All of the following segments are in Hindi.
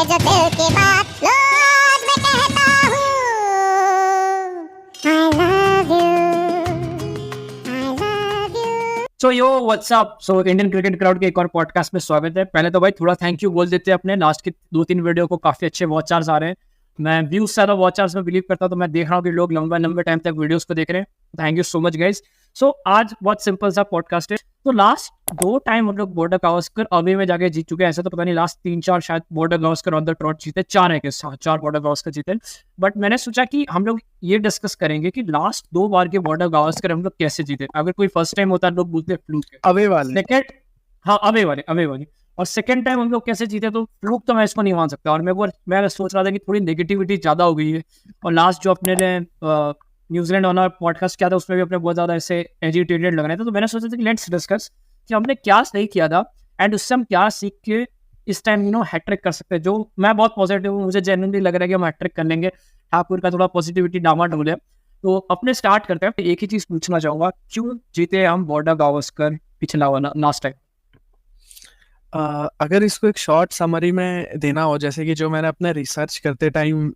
जो दिल की बात लो आज मैं कहता हूँ I love you। So yo WhatsApp. सो इंडियन क्रिकेट क्राउड के एक और पॉडकास्ट में स्वागत है। पहले तो भाई थोड़ा थैंक यू बोल देते हैं अपने लास्ट की 2-3 वीडियो को, काफी अच्छे वॉच आवर्स आ रहे हैं। मैं व्यूज से ज्यादा वॉच आवर्स में बिलीव करता हूँ, तो मैं देख रहा हूँ कि लोग लंबे टाइम तक वीडियोस को देख रहे हैं। Thank you so much guys. So आज बहुत सिंपल सा पॉडकास्ट है। तो लास्ट 2 टाइम हम लोग बॉर्डर गावस्कर अवे में जाके जीत चुके हैं। ऐसा तो पता नहीं, लास्ट 3-4 शायद border Gavaskar on the trout जीते, 4 है के साथ 4 बॉर्डर गावस्कर जीते। बट मैंने सोचा कि हम लोग ये डिस्कस करेंगे कि लास्ट 2 बार के बॉर्डर गावस्कर हम लोग कैसे जीते। अगर कोई फर्स्ट टाइम होता है लोग बोलते हैं फ्लूक है, अवे वाले सेकंड हाँ अवे वाली, और सेकंड टाइम हम लोग कैसे जीते तो फ्लूक तो मैं इसको नहीं मान सकता। और मैं सोच रहा था कि थोड़ी नेगेटिविटी ज्यादा हो गई है। और लास्ट जो अपने ने न्यूजीलैंड ऑनर पॉडकास्ट किया था उसमें भी अपने बहुत ज्यादा ऐसे एजिटेटेड लग रहे थे। तो मैंने सोचा था कि लेट्स डिस्कस कि हमने क्या सही किया था एंड उससे हम क्या सीख के इस टाइम हैट्रिक कर सकते हैं। जो मैं बहुत पॉजिटिव हूँ, मुझे जेन्युइनली लग रहा है कि हम हैट्रिक कर लेंगे। ठाकुर का थोड़ा पॉजिटिविटी डामाडोल है। तो अपने स्टार्ट करते हैं। एक ही चीज पूछना चाहूंगा, क्यों जीते हम बॉर्डर गावस्कर पिछला वाला लास्ट टाइम? अगर इसको एक शॉर्ट समरी में देना हो, जैसे कि जो मैंने अपने रिसर्च करते टाइम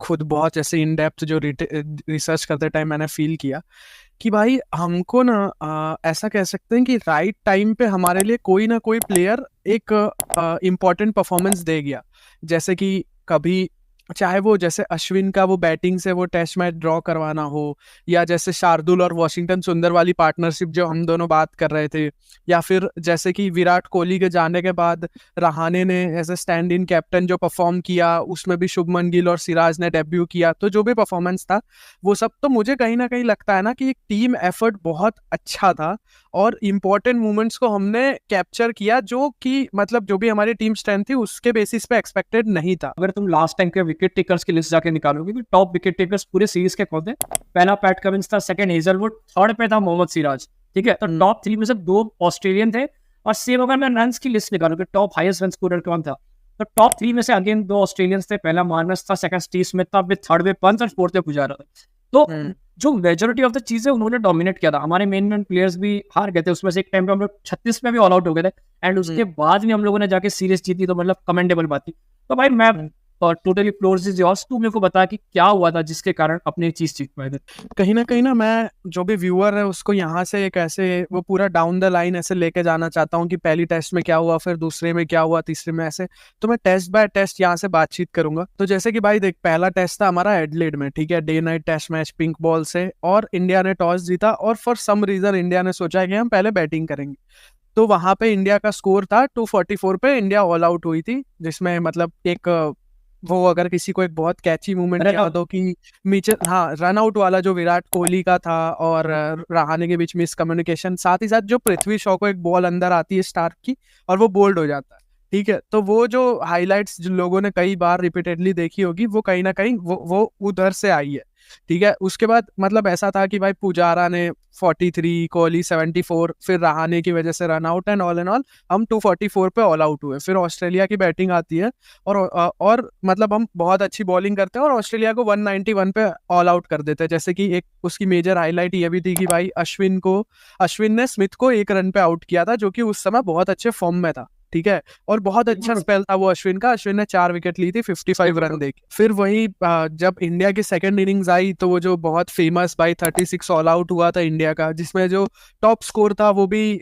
खुद बहुत जैसे इन डेप्थ जो रिसर्च करते टाइम मैंने फील किया कि भाई हमको ना ऐसा कह सकते हैं कि राइट टाइम पे हमारे लिए कोई ना कोई प्लेयर एक इम्पॉर्टेंट परफॉर्मेंस दे गया। जैसे कि कभी चाहे वो जैसे अश्विन का वो बैटिंग से वो टेस्ट मैच ड्रॉ करवाना हो, या जैसे शार्दुल और वॉशिंगटन सुंदर वाली पार्टनरशिप जो हम दोनों बात कर रहे थे, या फिर जैसे कि विराट कोहली के जाने के बाद रहाणे ने as a stand in captain जो परफॉर्म किया, उसमें भी शुभमन गिल और सिराज ने डेब्यू किया। तो जो भी परफॉर्मेंस था वो सब तो मुझे कहीं ना कहीं लगता है ना कि एक टीम एफर्ट बहुत अच्छा था और इम्पोर्टेंट मोमेंट्स को हमने कैप्चर किया, जो कि मतलब जो भी हमारी टीम स्ट्रेंथ थी उसके बेसिस पे एक्सपेक्टेड नहीं था। अगर तुम लास्ट टाइम के विकेट टेकर्स की लिस्ट जाके निकालोगे तो टॉप विकेट टेकर्स पूरे सीरीज के कौन थे? पहला पैट कमिंस था, सेकंड हेजलवुड, थर्ड पे था मोहम्मद सिराज। ठीक है, तो टॉप 3 में से 2 ऑस्ट्रेलियन थे। और सेम अगर मैं रन्स की लिस्ट निकालूंगा, टॉप हाईएस्ट रन स्कोरर कौन था, तो टॉप 3 में से अगेन 2 ऑस्ट्रेलियंस थे। पहला मार्नस था, सेकंड स्टीव स्मिथ था, फिर थर्ड पे पंच और फोर्थ पे पुजारा था। तो जो मेजोरिटी ऑफ द चीजें उन्होंने डोमिनेट किया था। हमारे मेन प्लेयर्स भी हार गए थे उसमें से। एक टाइम पे हम लोग 36 में भी ऑल आउट हो गए थे एंड उसके बाद भी हम लोगों ने जाके सीरीज जीती, तो मतलब कमेंडेबल बात थी। तो भाई मैं टोटली फ्लोर्स इज योर्स। तू मेरे को बता कि क्या हुआ था जिसके कारण अपनी चीज जीत पाए थे। कहीं ना मैं जो भी व्यूअर है उसको यहाँ से एक ऐसे वो पूरा डाउन द लाइन ऐसे लेके जाना चाहता हूँ कि पहली टेस्ट में क्या हुआ, फिर दूसरे में क्या हुआ, तीसरे में ऐसे। तो मैं टेस्ट बाय टेस्ट यहाँ से बातचीत करूंगा। तो जैसे कि भाई देख, पहला टेस्ट था हमारा एडलेड में, ठीक है, day night test match pink ball से, और इंडिया ने टॉस जीता और फॉर सम रीजन इंडिया ने सोचा कि हम पहले बैटिंग करेंगे। तो वहां पे इंडिया का स्कोर था 244 पे, इंडिया ऑल आउट हुई थी, जिसमें मतलब एक वो अगर किसी को एक बहुत कैची मूवमेंट याद हो कि मिचेल, हाँ, रन आउट वाला जो विराट कोहली का था और रहाणे के बीच मिस कम्युनिकेशन, साथ ही साथ जो पृथ्वी शॉ को एक बॉल अंदर आती है स्टार्क की और वो बोल्ड हो जाता है। ठीक है, तो वो जो हाइलाइट्स जो लोगों ने कई बार रिपीटेडली देखी होगी वो कहीं ना कहीं वो उधर से आई है। ठीक है, उसके बाद मतलब ऐसा था कि भाई पुजारा ने 43, कोहली 74, फिर रहाणे की वजह से run out, and all in all हम 244 पे ऑल आउट हुए। फिर ऑस्ट्रेलिया की बैटिंग आती है और मतलब हम बहुत अच्छी बॉलिंग करते हैं और ऑस्ट्रेलिया को 191 पे ऑल आउट कर देते हैं। जैसे कि एक उसकी मेजर हाईलाइट ये भी थी कि भाई अश्विन ने स्मिथ को 1 रन पे आउट किया था, जो कि उस समय बहुत अच्छे फॉर्म में था। ठीक है, और बहुत अच्छा स्पेल था वो अश्विन का। अश्विन ने 4 विकेट ली थी 55 रन देके। फिर वही जब इंडिया की सेकंड इनिंग्स आई तो वो जो बहुत फेमस भाई 36 ऑल आउट हुआ था इंडिया का, जिसमें जो टॉप स्कोर था वो भी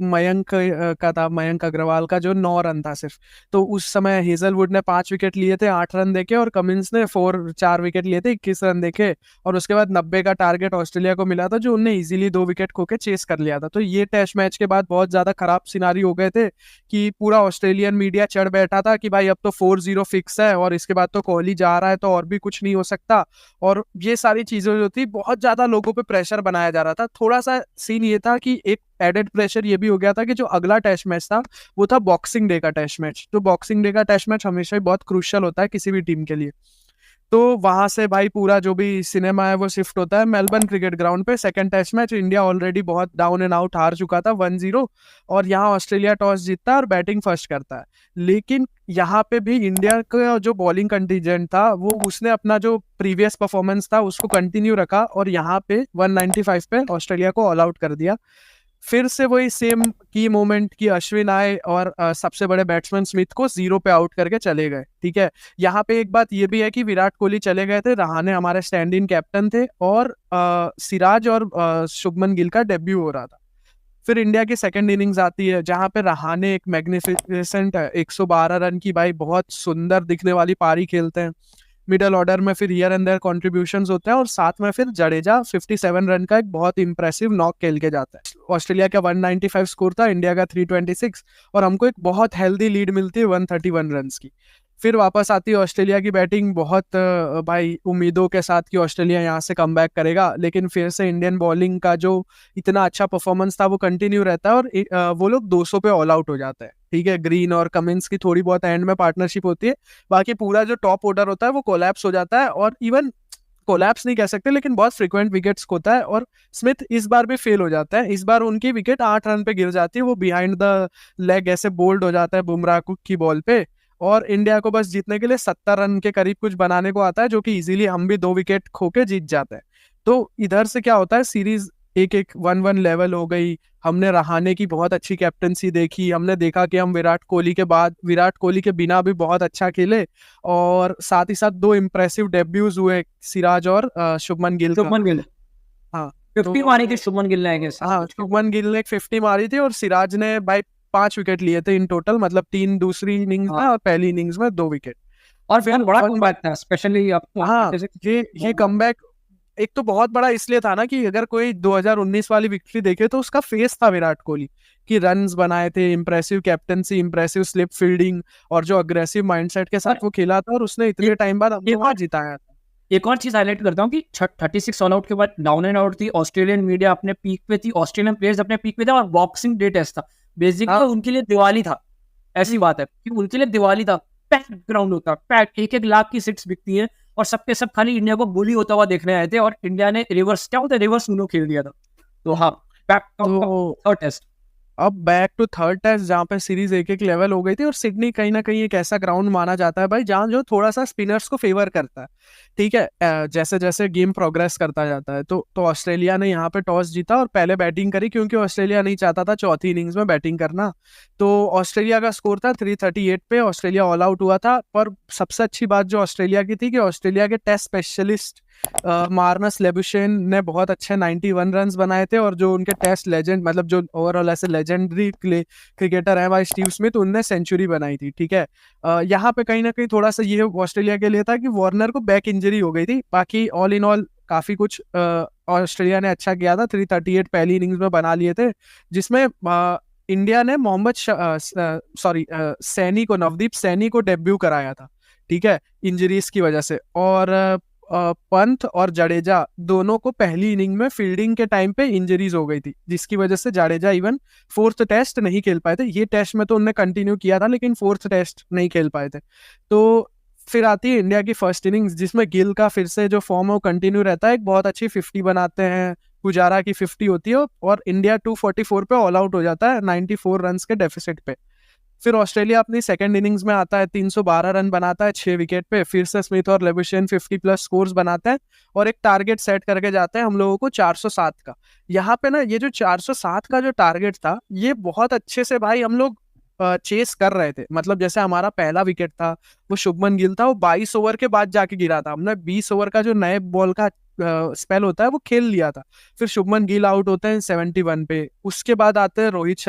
मयंक का था, मयंक अग्रवाल का, जो 9 रन था सिर्फ। तो उस समय हेजलवुड ने 5 विकेट लिए थे 8 रन देके, और कमिंस ने 4 विकेट लिए थे 21 रन देके। और उसके बाद 90 का टारगेट ऑस्ट्रेलिया को मिला था, जो उन्हें इजीली 2 विकेट खो के चेस कर लिया था। तो ये टेस्ट मैच के बाद बहुत ज्यादा खराब सिनारी हो गए थे कि पूरा ऑस्ट्रेलियन मीडिया चढ़ बैठा था कि भाई अब तो 4-0 फिक्स है और इसके बाद तो कोहली जा रहा है तो और भी कुछ नहीं हो सकता। और ये सारी चीजें जो थी, बहुत ज्यादा लोगों पे प्रेशर बनाया जा रहा था। थोड़ा सा सीन ये था कि एक एडेड प्रेशर ये भी हो गया था कि जो अगला टेस्ट मैच था वो था बॉक्सिंग डे का टेस्ट मैच। तो बॉक्सिंग डे का टेस्ट मैच हमेशा ही बहुत क्रूशियल होता है किसी भी टीम के लिए। तो वहां से भाई पूरा जो भी सिनेमा है वो शिफ्ट होता है मेलबर्न क्रिकेट ग्राउंड पे। Second test match India already बहुत डाउन एंड आउट हार चुका था 1-0, और यहाँ ऑस्ट्रेलिया टॉस जीतता है और बैटिंग फर्स्ट करता है। लेकिन यहाँ पे भी इंडिया का जो बॉलिंग कंटीजेंट था वो उसने अपना जो प्रीवियस परफॉर्मेंस था उसको कंटिन्यू रखा और यहाँ पे 195 पे ऑस्ट्रेलिया को ऑल आउट कर दिया। फिर से वही सेम की मोमेंट की अश्विन आए और सबसे बड़े बैट्समैन स्मिथ को 0 पे आउट करके चले गए। ठीक है, यहाँ पे एक बात ये भी है कि विराट कोहली चले गए थे, रहाणे हमारे स्टैंड इन कैप्टन थे और सिराज और शुभमन गिल का डेब्यू हो रहा था। फिर इंडिया की सेकंड इनिंग्स आती है जहां पे रहाणे एक मैग्निफिसेंट 112 रन की भाई बहुत सुंदर दिखने वाली पारी खेलते हैं। मिडल ऑर्डर में फिर हियर एंड देयर कॉन्ट्रीब्यूशंस होते हैं और साथ में फिर जडेजा 57 रन का एक बहुत इंप्रेसिव नॉक खेल के जाता है। ऑस्ट्रेलिया का 195 स्कोर था, इंडिया का 326 और हमको एक बहुत हेल्दी लीड मिलती है 131 रन की। फिर वापस आती है ऑस्ट्रेलिया की बैटिंग बहुत भाई उम्मीदों के साथ कि ऑस्ट्रेलिया यहाँ से कमबैक करेगा, लेकिन फिर से इंडियन बॉलिंग का जो इतना अच्छा परफॉर्मेंस था वो कंटिन्यू रहता है और वो लोग 200 पे ऑल आउट हो जाते हैं। ठीक है, ग्रीन और कमिंस की थोड़ी बहुत एंड में पार्टनरशिप होती है, बाकी पूरा जो टॉप ऑर्डर होता है वो कोलैप्स हो जाता है और इवन कोलैप्स नहीं कह सकते लेकिन बहुत फ्रिक्वेंट विकेट्स होता है और स्मिथ इस बार भी फेल हो जाता है। इस बार उनकी विकेट 8 रन पे गिर जाती है, वो बिहाइंड द लेग ऐसे बोल्ड हो जाता है बुमराह की बॉल पे और इंडिया को बस जीतने के लिए 70 रन के करीब कुछ बनाने को आता है, जो कि इजीली हम भी 2 विकेट खो के जीत जाते हैं। तो इधर से क्या होता है, सीरीज 1-1 1-1 लेवल हो गई। हमने रहाणे की बहुत अच्छी कैप्टनसी देखी, हमने देखा कि हम विराट कोहली के बिना भी बहुत अच्छा खेले और साथ ही साथ 2 इम्प्रेसिव डेब्यूज हुए सिराज और शुभमन गिल का। शुभमन गिल हाँ 50 मारी थी शुभमन गिल ने, हाँ शुभमन गिल ने 50 मारी थी और सिराज ने भाई 5 विकेट लिए थे इन टोटल, मतलब 3 दूसरी इनिंग्स में और पहली इनिंग्स में 2 विकेट। और फिर बड़ा कमबैक था स्पेशली आपको। हाँ ये कमबैक एक तो बहुत बड़ा इसलिए था ना कि अगर कोई 2019 वाली विक्ट्री देखे तो उसका फेस था विराट कोहली कि रन्स बनाए थे, impressive captaincy, impressive slip fielding और जो अग्रेसिव माइंडसेट के साथ वो खेला था और उसने इतने टाइम बाद हमको जिताया था। एक और चीज हाईलाइट करता हूँ कि 36 ऑल आउट के बाद डाउन एंड आउट थी, ऑस्ट्रेलियन मीडिया अपने पीक पे थी, ऑस्ट्रेलियन प्लेयर्स अपने पीक पे थे और बॉक्सिंग डे टेस्ट था बेसिकली उनके लिए दिवाली था। ऐसी बात है कि उनके लिए दिवाली था, पैक्ड ग्राउंड होता, पैक्ड 1-1 लाख की सीट्स बिकती है और सबके सब खाली इंडिया को बुली होता हुआ देखने आए थे और इंडिया ने रिवर्स क्या होता है रिवर्स उनो खेल दिया था। तो हाँ थर्ड टेस्ट, अब बैक टू थर्ड टेस्ट जहाँ पे सीरीज 1-1 लेवल हो गई थी और सिडनी कहीं ना कहीं एक ऐसा ग्राउंड माना जाता है भाई जहाँ जो थोड़ा सा स्पिनर्स को फेवर करता है। ठीक है, जैसे जैसे गेम प्रोग्रेस करता जाता है तो ऑस्ट्रेलिया ने यहाँ पे टॉस जीता और पहले बैटिंग करी क्योंकि ऑस्ट्रेलिया नहीं चाहता था चौथी इनिंग्स में बैटिंग करना। तो ऑस्ट्रेलिया का स्कोर था 338 पे, ऑस्ट्रेलिया ऑल आउट हुआ था। पर सबसे अच्छी बात जो ऑस्ट्रेलिया की थी कि ऑस्ट्रेलिया के टेस्ट स्पेशलिस्ट मार्नस लेबुशेन ने बहुत अच्छे 91 रन बनाए थे और जो उनके टेस्ट लेजेंड मतलब जो ओवरऑल ऐसे लेजेंडरी क्रिकेटर है भाई स्टीव स्मिथ, उनने सेंचुरी बनाई थी। ठीक है, यहाँ पे कहीं ना कहीं थोड़ा सा ये ऑस्ट्रेलिया के लिए था कि वार्नर को बैक इंजरी हो गई थी, बाकी ऑल इन ऑल काफी कुछ ऑस्ट्रेलिया ने अच्छा किया था। 338 पहली इनिंग्स में बना लिए थे जिसमें इंडिया ने नवदीप सैनी को डेब्यू कराया था। ठीक है, इंजरीज की वजह से और पंत और जडेजा दोनों को पहली इनिंग में फील्डिंग के टाइम पे इंजरीज हो गई थी जिसकी वजह से जडेजा इवन 4th टेस्ट नहीं खेल पाए थे। ये टेस्ट में तो उन्होंने कंटिन्यू किया था लेकिन 4th टेस्ट नहीं खेल पाए थे। तो फिर आती है इंडिया की फर्स्ट इनिंग्स जिसमें गिल का फिर से जो फॉर्म है वो कंटिन्यू रहता है, एक बहुत अच्छी 50 बनाते हैं, पुजारा की 50 होती है और इंडिया 244 पे ऑल आउट हो जाता है 94 रन के डेफिसिट पे। फिर ऑस्ट्रेलिया अपनी सेकंड इनिंग्स में आता है, 312 रन बनाता है 6 विकेट पे। फिर से स्मिथ और लेबुशेन 50 प्लस स्कोर्स बनाते हैं और एक टारगेट सेट करके जाते हैं हम लोगों को 407 का। यहाँ पे ना ये जो 407 का जो टारगेट था ये बहुत अच्छे से भाई हम लोग चेस कर रहे थे। मतलब जैसे हमारा पहला विकेट था वो शुभमन गिल था, वो 22 ओवर के बाद जाके गिरा था। हमने 20 ओवर का जो नए बॉल का स्पेल होता है वो खेल लिया था। फिर शुभमन गिल आउट होते हैं 71 पे। उसके बाद आते हैं रोहित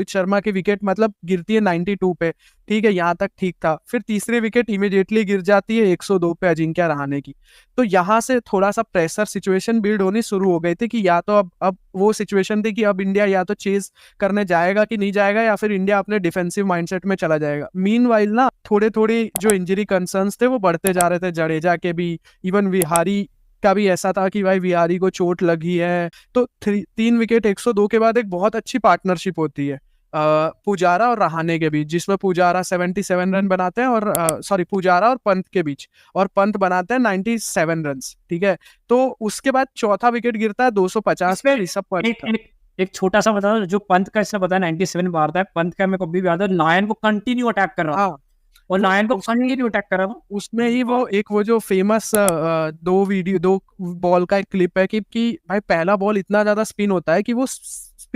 शर्मा की विकेट मतलब गिरती है 92 पे। ठीक है, यहाँ तक ठीक था। फिर तीसरी विकेट इमीडिएटली गिर जाती है 102 पे अजिंक्य रहाणे की। तो यहाँ से थोड़ा सा प्रेशर सिचुएशन बिल्ड होनी शुरू हो गई थी कि या तो अब वो सिचुएशन थी कि अब इंडिया या तो चेज करने जाएगा कि नहीं जाएगा या फिर इंडिया अपने डिफेंसिव माइंडसेट में चला जाएगा। मीनवाइल ना थोड़े जो इंजरी कंसर्न्स थे वो बढ़ते जा रहे थे, जडेजा के भी, इवन विहारी का भी ऐसा था कि भाई विहारी को चोट लगी है। तो 3 विकेट 102 के बाद एक बहुत अच्छी पार्टनरशिप होती है पुजारा और रहाणे के बीच, जिसमें पुजारा 77 रन बनाते हैं और पुजारा और पंत के बीच, और पंत बनाते हैं 97 रन। ठीक है, तो उसके बाद चौथा विकेट गिरता है 250 पे ऋषभ पंत का। एक छोटा सा बता जो पंत का इसने बताया 97 मारता है। पंत का मेरे को भी याद है, नायन को कंटिन्यू अटैक कर रहा था और नायन को कंटिन्यू अटैक कर रहा था। उसमें ही वो जो फेमस 2 बॉल का एक क्लिप है कि भाई पहला बॉल इतना ज्यादा स्पिन होता है कि वो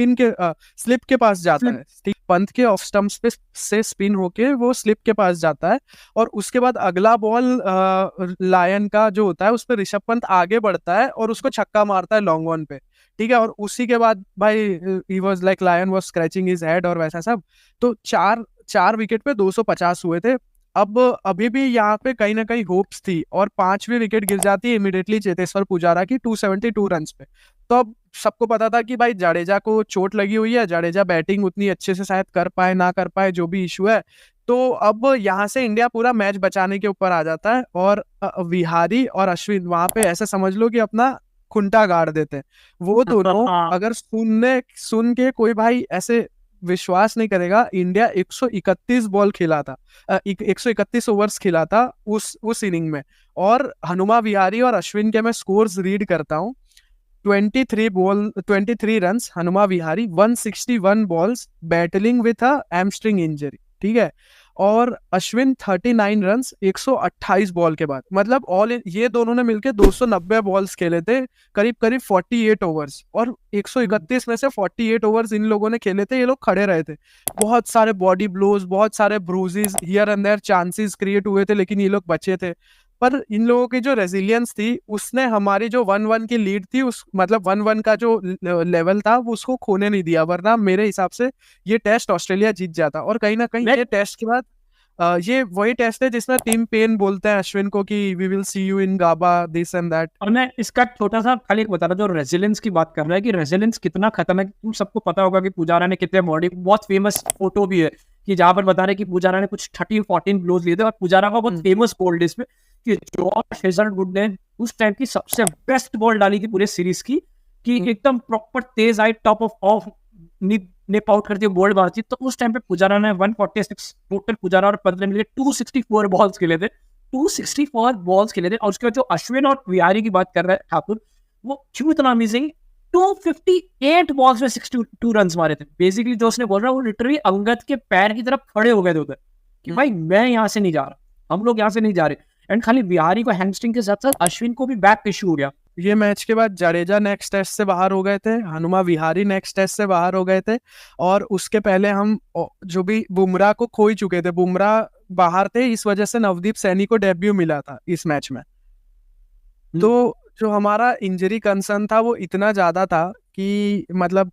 स्लिप के पास जाता है, ठीक, पंत के ऑफ स्टंप्स पे से स्पिन होके वो स्लिप के पास जाता है, और उसके बाद अगला बॉल लायन का जो होता है उस पर ऋषभ पंत आगे बढ़ता है और उसको छक्का मारता है लॉन्ग ऑन पे, ठीक है, और उसी के बाद भाई ही was like Lyon was scratching his head और वैसा सब। तो चार विकेट पे 250 हुए थे। अब अभी भी यहाँ पे कहीं ना कहीं होप्स थी, और 5वीं विकेट गिर जाती है इमीडिएटली चेतेश्वर पुजारा की 272 रन्स पे। तो अब सबको पता था कि भाई जडेजा को चोट लगी हुई है, जडेजा बैटिंग उतनी अच्छे से शायद कर पाए ना कर पाए, जो भी इशू है। तो अब यहाँ से इंडिया पूरा मैच बचाने के ऊपर आ जाता है, और विहारी और अश्विन वहां पे ऐसे समझ लो कि अपना खुंटा गाड़ देते हैं। वो दोनों अगर सुन के कोई भाई ऐसे विश्वास नहीं करेगा, इंडिया 131 बॉल खेला था, 131 ओवर्स खेला था उस इनिंग में, और हनुमा विहारी और अश्विन के मैं स्कोर्स रीड करता हूँ। 23 runs Hanuma Vihari, 161 balls battling with a hamstring injury, ठीक है, और अश्विन 39 रन्स 128 बॉल के बाद, मतलब ये दोनों ने मिलकर 290 बॉल्स खेले थे, करीब 48 ओवर्स, और 131 में से 48 ओवर्स इन लोगों ने खेले थे, ये लोग खड़े रहे थे। बहुत सारे बॉडी ब्लोज, बहुत सारे bruises, here and there chances create हुए थे, लेकिन ये लोग बचे थे। पर इन लोगों की जो रेजिलियंस थी उसने हमारी जो 1-1 की लीड थी, उस मतलब 1-1 का जो लेवल था वो उसको खोने नहीं दिया, वरना मेरे हिसाब से ये टेस्ट ऑस्ट्रेलिया जीत जाता। और कहीं ना कहीं ये टेस्ट के बाद ये वही टेस्ट है जिसमें टीम पेन बोलते हैं अश्विन को कि we will see you in Gabba, this and that. और मैं इसका छोटा सा खाली एक बता रहा, जो रेजिलेंस की बात कर रहा है कि रेजिलेंस कितना खत्म है। तुम सबको पता होगा कि पुजारा ने कितने बॉडी, बहुत फेमस फोटो भी है कि जहां पर बता रहे कि पुजारा ने कुछ 13-14 ब्लोज लिए थे, और पुजारा का बहुत फेमस बोल्ड इसमें कि जॉश हेजलवुड ने उस टाइम की सबसे बेस्ट बॉल डाली थी पूरे सीरीज की, कि एकदम proper Tej I top of nib out करती है बॉल मारती। तो उस टाइम पे पुजारा ने 146 टोटल, पुजारा और पंत ने मिलकर 264 बॉल्स खेले थे, 264 बॉल्स खेले थे। और उसके बाद जो अश्विन और विहारी की बात कर रहे हैं ठाकुर, वो क्यों इतना अमेजिंग, 258 बॉल्स में 62 रन मारे थे। बेसिकली जो उसने बोल रहा है वो लिटरली अंगद के पैर की तरफ खड़े हो गए थे उधर कि भाई मैं यहाँ से नहीं जा रहा, हम लोग यहाँ से नहीं जा रहे। एंड खाली बिहारी को हैमस्ट्रिंग के साथ साथ अश्विन को भी बैक इशू हो गया। ये मैच के बाद जडेजा नेक्स्ट टेस्ट से बाहर हो गए थे, हनुमा विहारी नेक्स्ट टेस्ट से बाहर हो गए थे, और उसके पहले हम जो भी बुमराह को खो ही चुके थे, बुमराह बाहर थे, इस वजह से नवदीप सैनी को डेब्यू मिला था इस मैच में। तो जो हमारा इंजरी कंसर्न था वो इतना ज्यादा था कि मतलब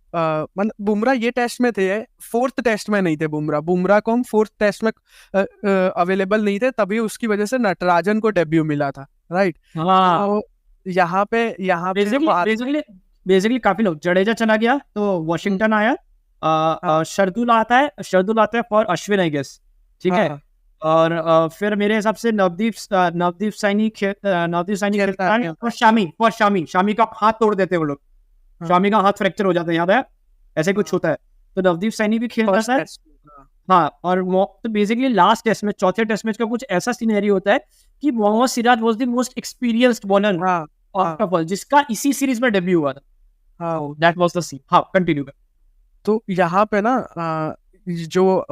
बुमराह ये टेस्ट में थे, 4th टेस्ट में नहीं थे बुमराह को हम 4th टेस्ट में अवेलेबल नहीं थे, तभी उसकी वजह से नटराजन को डेब्यू मिला था, राइट। तो यहाँ पे बेसिकली काफी लोग, जडेजा चला गया तो वॉशिंगटन आया, शर्दुल आता है फॉर अश्विन आई गेस, ठीक है, और फिर मेरे हिसाब से नवदीप सैनी खेलता है, और शामी का हाथ तोड़ देते हैं वो लोग, शामी का हाथ फ्रैक्चर हो जाता है, याद है ऐसे कुछ होता है। तो नवदीप सैनी भी खेलता है, हाँ। और तो बेसिकली लास्ट टेस्ट में, चौथे टेस्ट मैच का कुछ ऐसा सिनेरियो होता है कि Mohammed Siraj was the most experienced bowler of all, जिसका इसी सीरीज में डेब्यू हुआ था। That was the scene. हाँ, कंटिन्यू कर। तो यहाँ पे ना जो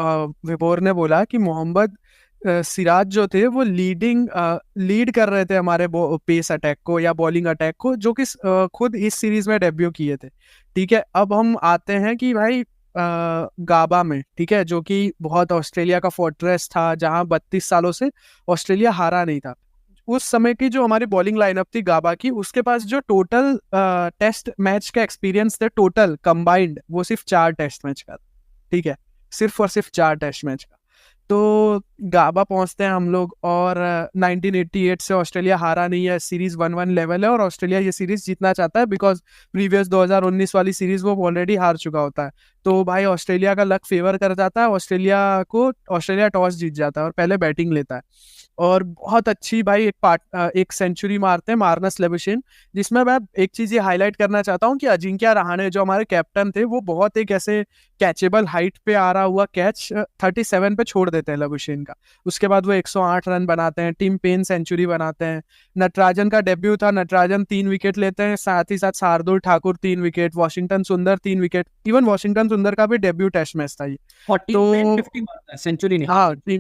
विभोर ने बोला कि मोहम्मद सिराज जो थे वो लीड कर रहे थे हमारे पेस अटैक को या बॉलिंग अटैक को, जो कि खुद इस सीरीज में डेब्यू किए थे, ठीक है। अब हम आते हैं कि भाई गाबा में, ठीक है, जो कि बहुत ऑस्ट्रेलिया का फोर्ट्रेस था, जहां 32 सालों से ऑस्ट्रेलिया हारा नहीं था। उस समय की जो हमारी बॉलिंग लाइनअप थी गाबा की, उसके पास जो टोटल टेस्ट मैच का एक्सपीरियंस थे टोटल कंबाइंड, वो सिर्फ 4 टेस्ट मैच का, ठीक है, सिर्फ और सिर्फ 4 टेस्ट मैच का। तो गाबा पहुंचते हैं हम लोग, और 1988 से ऑस्ट्रेलिया हारा नहीं है, सीरीज 1-1 लेवल है, और ऑस्ट्रेलिया ये सीरीज जीतना चाहता है बिकॉज प्रीवियस 2019 वाली सीरीज वो ऑलरेडी हार चुका होता है। तो भाई ऑस्ट्रेलिया का लक फेवर कर जाता है, ऑस्ट्रेलिया टॉस जीत जाता है और पहले बैटिंग लेता है, और बहुत अच्छी भाई एक सेंचुरी मारते हैं मार्नस लेबुशेन, जिसमें मैं एक चीज ये हाईलाइट करना चाहता हूँ कि अजिंक्य रहाणे जो हमारे कैप्टन थे, वो बहुत एक ऐसे कैचेबल हाइट पे आ रहा हुआ कैच 37 पे छोड़ देते हैं लेबुशेन का। उसके बाद वो 108 रन बनाते हैं, टिम पेन सेंचुरी बनाते हैं, नटराजन का डेब्यू था, नटराजन 3 विकेट लेते हैं, साथ ही साथ शार्दुल ठाकुर 3 विकेट, वॉशिंगटन सुंदर 3 विकेट, इवन वॉशिंगटन सुंदर का भी डेब्यू टेस्ट मैच था ये। तो 50 मारता है, सेंचुरी नहीं।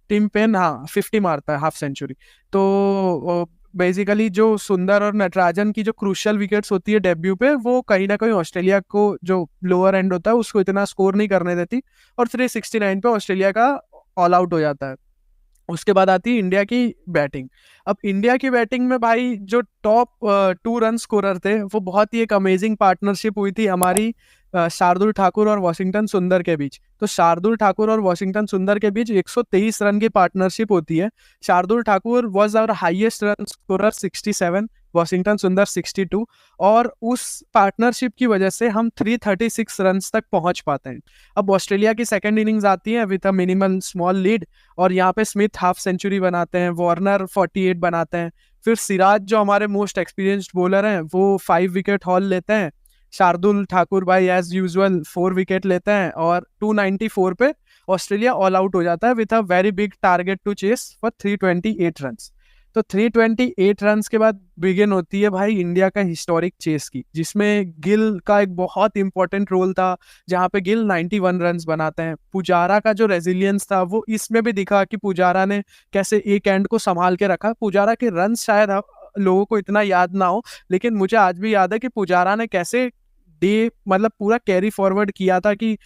टिम पेन 50 मारता है, हाफ सेंचुरी। तो बेसिकली जो सुंदर और नटराजन की जो क्रूशियल विकेट्स होती है डेब्यू पे, वो कहीं ना कहीं ऑस्ट्रेलिया को जो लोअर एंड होता है उसको इतना स्कोर नहीं करने देती, और 369 पे ऑस्ट्रेलिया का ऑल आउट हो जाता है। उसके बाद आती है इंडिया की बैटिंग। अब इंडिया की बैटिंग में भाई जो टॉप 2 रन स्कोरर थे, वो बहुत ही एक अमेजिंग पार्टनरशिप हुई थी हमारी शार्दुल ठाकुर और वॉशिंगटन सुंदर के बीच। तो शार्दुल ठाकुर और वॉशिंगटन सुंदर के बीच 123 रन की पार्टनरशिप होती है। Shardul Thakur was our highest run scorer 67, Washington Sundar 62, और उस पार्टनरशिप की वजह से हम 336 रन तक पहुंच पाते हैं। अब ऑस्ट्रेलिया की सेकंड इनिंग्स आती है with a minimal small lead, और यहाँ पे स्मिथ हाफ सेंचुरी बनाते हैं, वार्नर 48 बनाते हैं, फिर सिराज जो हमारे मोस्ट एक्सपीरियंस्ड बॉलर हैं वो 5 विकेट हॉल लेते हैं, शार्दुल ठाकुर भाई एज यूजुअल 4 विकेट लेते हैं, और 294 पे ऑस्ट्रेलिया ऑल आउट हो जाता है with a very big target to chase for 328 runs. तो 328 रन्स के बाद बिगिन होती है भाई इंडिया का हिस्टोरिक चेस की, जिसमें गिल का एक बहुत इंपॉर्टेंट रोल था, जहां पे गिल 91 रन्स बनाते हैं। पुजारा का जो रेजिलियंस था वो इसमें भी दिखा कि पुजारा ने कैसे एक एंड को संभाल के रखा। पुजारा के रन्स शायद लोगों को इतना याद ना हो, लेकिन मुझे आज भी याद है कि पुजारा ने कैसे डे मतलब पूरा कैरी फॉरवर्ड किया था कि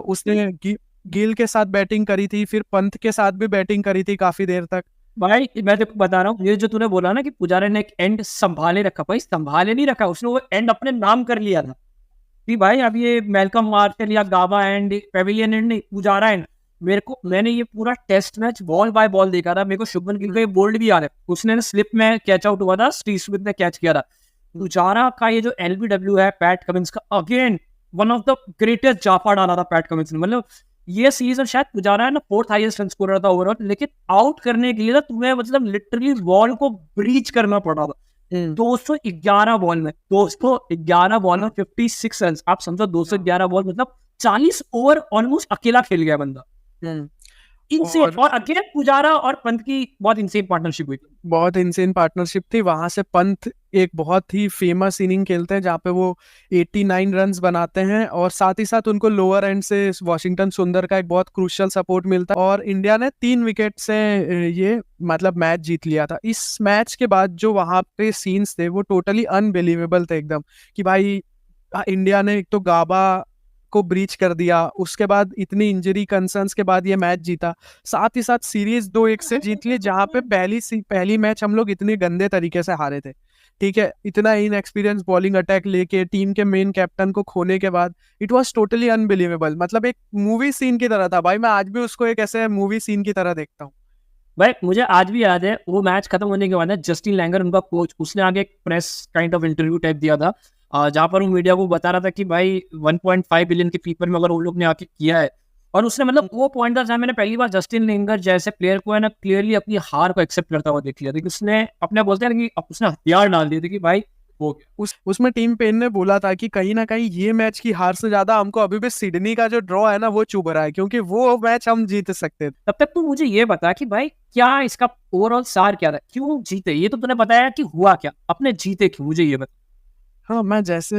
उसने गिल के साथ बैटिंग करी थी, फिर पंत के साथ भी बैटिंग करी थी काफी देर तक। भाई मैं तेको बता रहा हूँ, ये जो तूने बोला ना कि पुजारा ने एक एंड संभाले रखा, भाई संभाले नहीं रखा, उसने वो एंड अपने नाम कर लिया था कि भाई अब ये मैल्कम मार्शल या गाबा एंड पेविलियन एंड नहीं, पुजारा एंड। मैंने ये पूरा test match ball by ball देखा था। मेरे को शुभमन गिल का ये बोल्ड भी याद है, उसने स्लिप में कैच आउट हुआ था, स्टीव स्मिथ ने कैच किया था। पुजारा का ये जो एलबीडब्ल्यू है पैट कमिंस का, again one of the greatest jaffa डाला था पैट कमिंस ने। मतलब ये सीजन शायद पुजारा है ना 4th हाईएस्ट रन स्कोरर था ओवरऑल, लेकिन आउट करने के लिए ना तुम्हें मतलब लिटरली बॉल को ब्रीच करना पड़ा था। 211 बॉल में 56 रन। आप समझो 211 बॉल मतलब 40 ओवर ऑलमोस्ट अकेला खेल गया बंदा। इनसेन। और अगेन पुजारा और पंत की बहुत इनसेन पार्टनरशिप हुई थी, बहुत इनसेन पार्टनरशिप थी। वहां से पंत एक बहुत ही फेमस इनिंग खेलते हैं जहाँ पे वो 89 रन्स बनाते हैं, और साथ ही साथ उनको लोअर एंड से वॉशिंगटन सुंदर का एक बहुत क्रूशियल सपोर्ट मिलता है, और इंडिया ने 3 विकेट से ये मतलब मैच जीत लिया था। इस मैच के बाद जो वहां पे सीन्स थे वो टोटली अनबिलीवेबल थे एकदम, कि भाई इंडिया ने एक तो गाबा को ब्रीच कर दिया, उसके बाद इतनी इंजरी कंसर्न्स के बाद ये मैच जीता, साथ ही साथ सीरीज 2-1 से जीत ली, जहां पे पहली मैच हम लोग इतने गंदे तरीके से हारे थे। ठीक है, इतना इनएक्सपीरियंस बॉलिंग अटैक लेके टीम के मेन कैप्टन को खोने के बाद इट वाज टोटली अनबिलीवेबल। मतलब एक मूवी सीन की तरह था भाई, मैं आज भी उसको एक ऐसे मूवी सीन की तरह देखता हूँ। भाई मुझे आज भी याद है वो मैच खत्म होने के बाद जस्टिन लैंगर उनका कोच, उसने आगे एक press kind of interview type दिया था, जहाँ पर वो मीडिया को बता रहा था कि भाई 1.5 बिलियन के पीपल में अगर वो लोग ने आके किया है, और उसने मतलब वो पॉइंट था जहाँ मैंने पहली बार जस्टिन लैंगर जैसे प्लेयर को है ना क्लियरली अपनी हार को एक्सेप्ट करता हुआ देख लिया था, कि उसने अपने बोलते हैं कि उसने हथियार डाल दिए थे कि भाई हो गया। उसमें टीम पेन ने बोला था कि कहीं ना कहीं ये मैच की हार से ज्यादा हमको अभी भी सिडनी का जो ड्रॉ है ना वो चुभ रहा है, क्योंकि वो मैच हम जीत सकते थे। तब तक तू मुझे ये बता कि भाई क्या इसका ओवरऑल सार क्या था, क्यों जीते? ये तो तूने बताया कि हुआ क्या, अपने जीते क्यों, मुझे ये बता। हाँ, मैं जैसे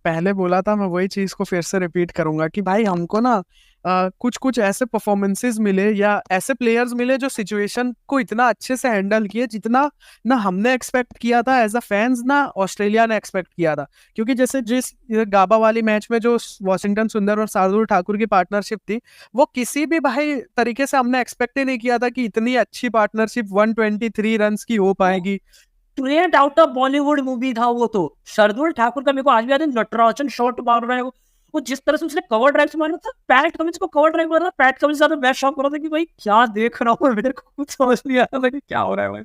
पहले बोला था मैं वही चीज को फिर से रिपीट करूंगा कि भाई हमको ना कुछ कुछ ऐसे परफॉर्मेंसेस मिले या ऐसे प्लेयर्स मिले जो सिचुएशन को इतना अच्छे से हैंडल किए जितना ना हमने एक्सपेक्ट किया था एज अ फैंस, ना ऑस्ट्रेलिया ने एक्सपेक्ट किया था। क्योंकि जैसे जिस गाबा वाली मैच में जो वॉशिंगटन सुंदर और शार्दुल ठाकुर की पार्टनरशिप थी, वो किसी भी भाई तरीके से हमने एक्सपेक्ट ही नहीं किया था कि इतनी अच्छी पार्टनरशिप 123 रन की हो पाएगी। Straight out of Bollywood movie था वो तो। शार्दुल ठाकुर का मेरे को आज भी याद है, नटराजन शॉट मार रहा है वो जिस तरह से उसने कवर ड्राइव से मारा था, पैट कमिंस को कवर ड्राइव मारा था, पैट कमिंस ज्यादा मैं शॉक हो रहा था कि भाई क्या देख रहा हूँ, मेरे को कुछ समझ नहीं आ रहा था कि क्या हो रहा है भाई।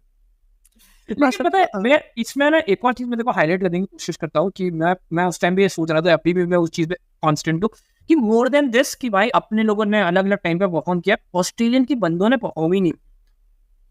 लेकिन पता है मैं इसमें ना एक और चीज मैं देखो हाईलाइट करने की कोशिश करता हूँ कि मैं उस टाइम भी ये सोच रहा था, अभी भी मैं उस चीज पे कॉन्स्टेंट हूँ कि मोर देन दिस कि भाई अपने लोगों ने अलग अलग टाइम पे परफॉर्म किया, ऑस्ट्रेलियन की बंदों ने परफॉर्म ही नहीं।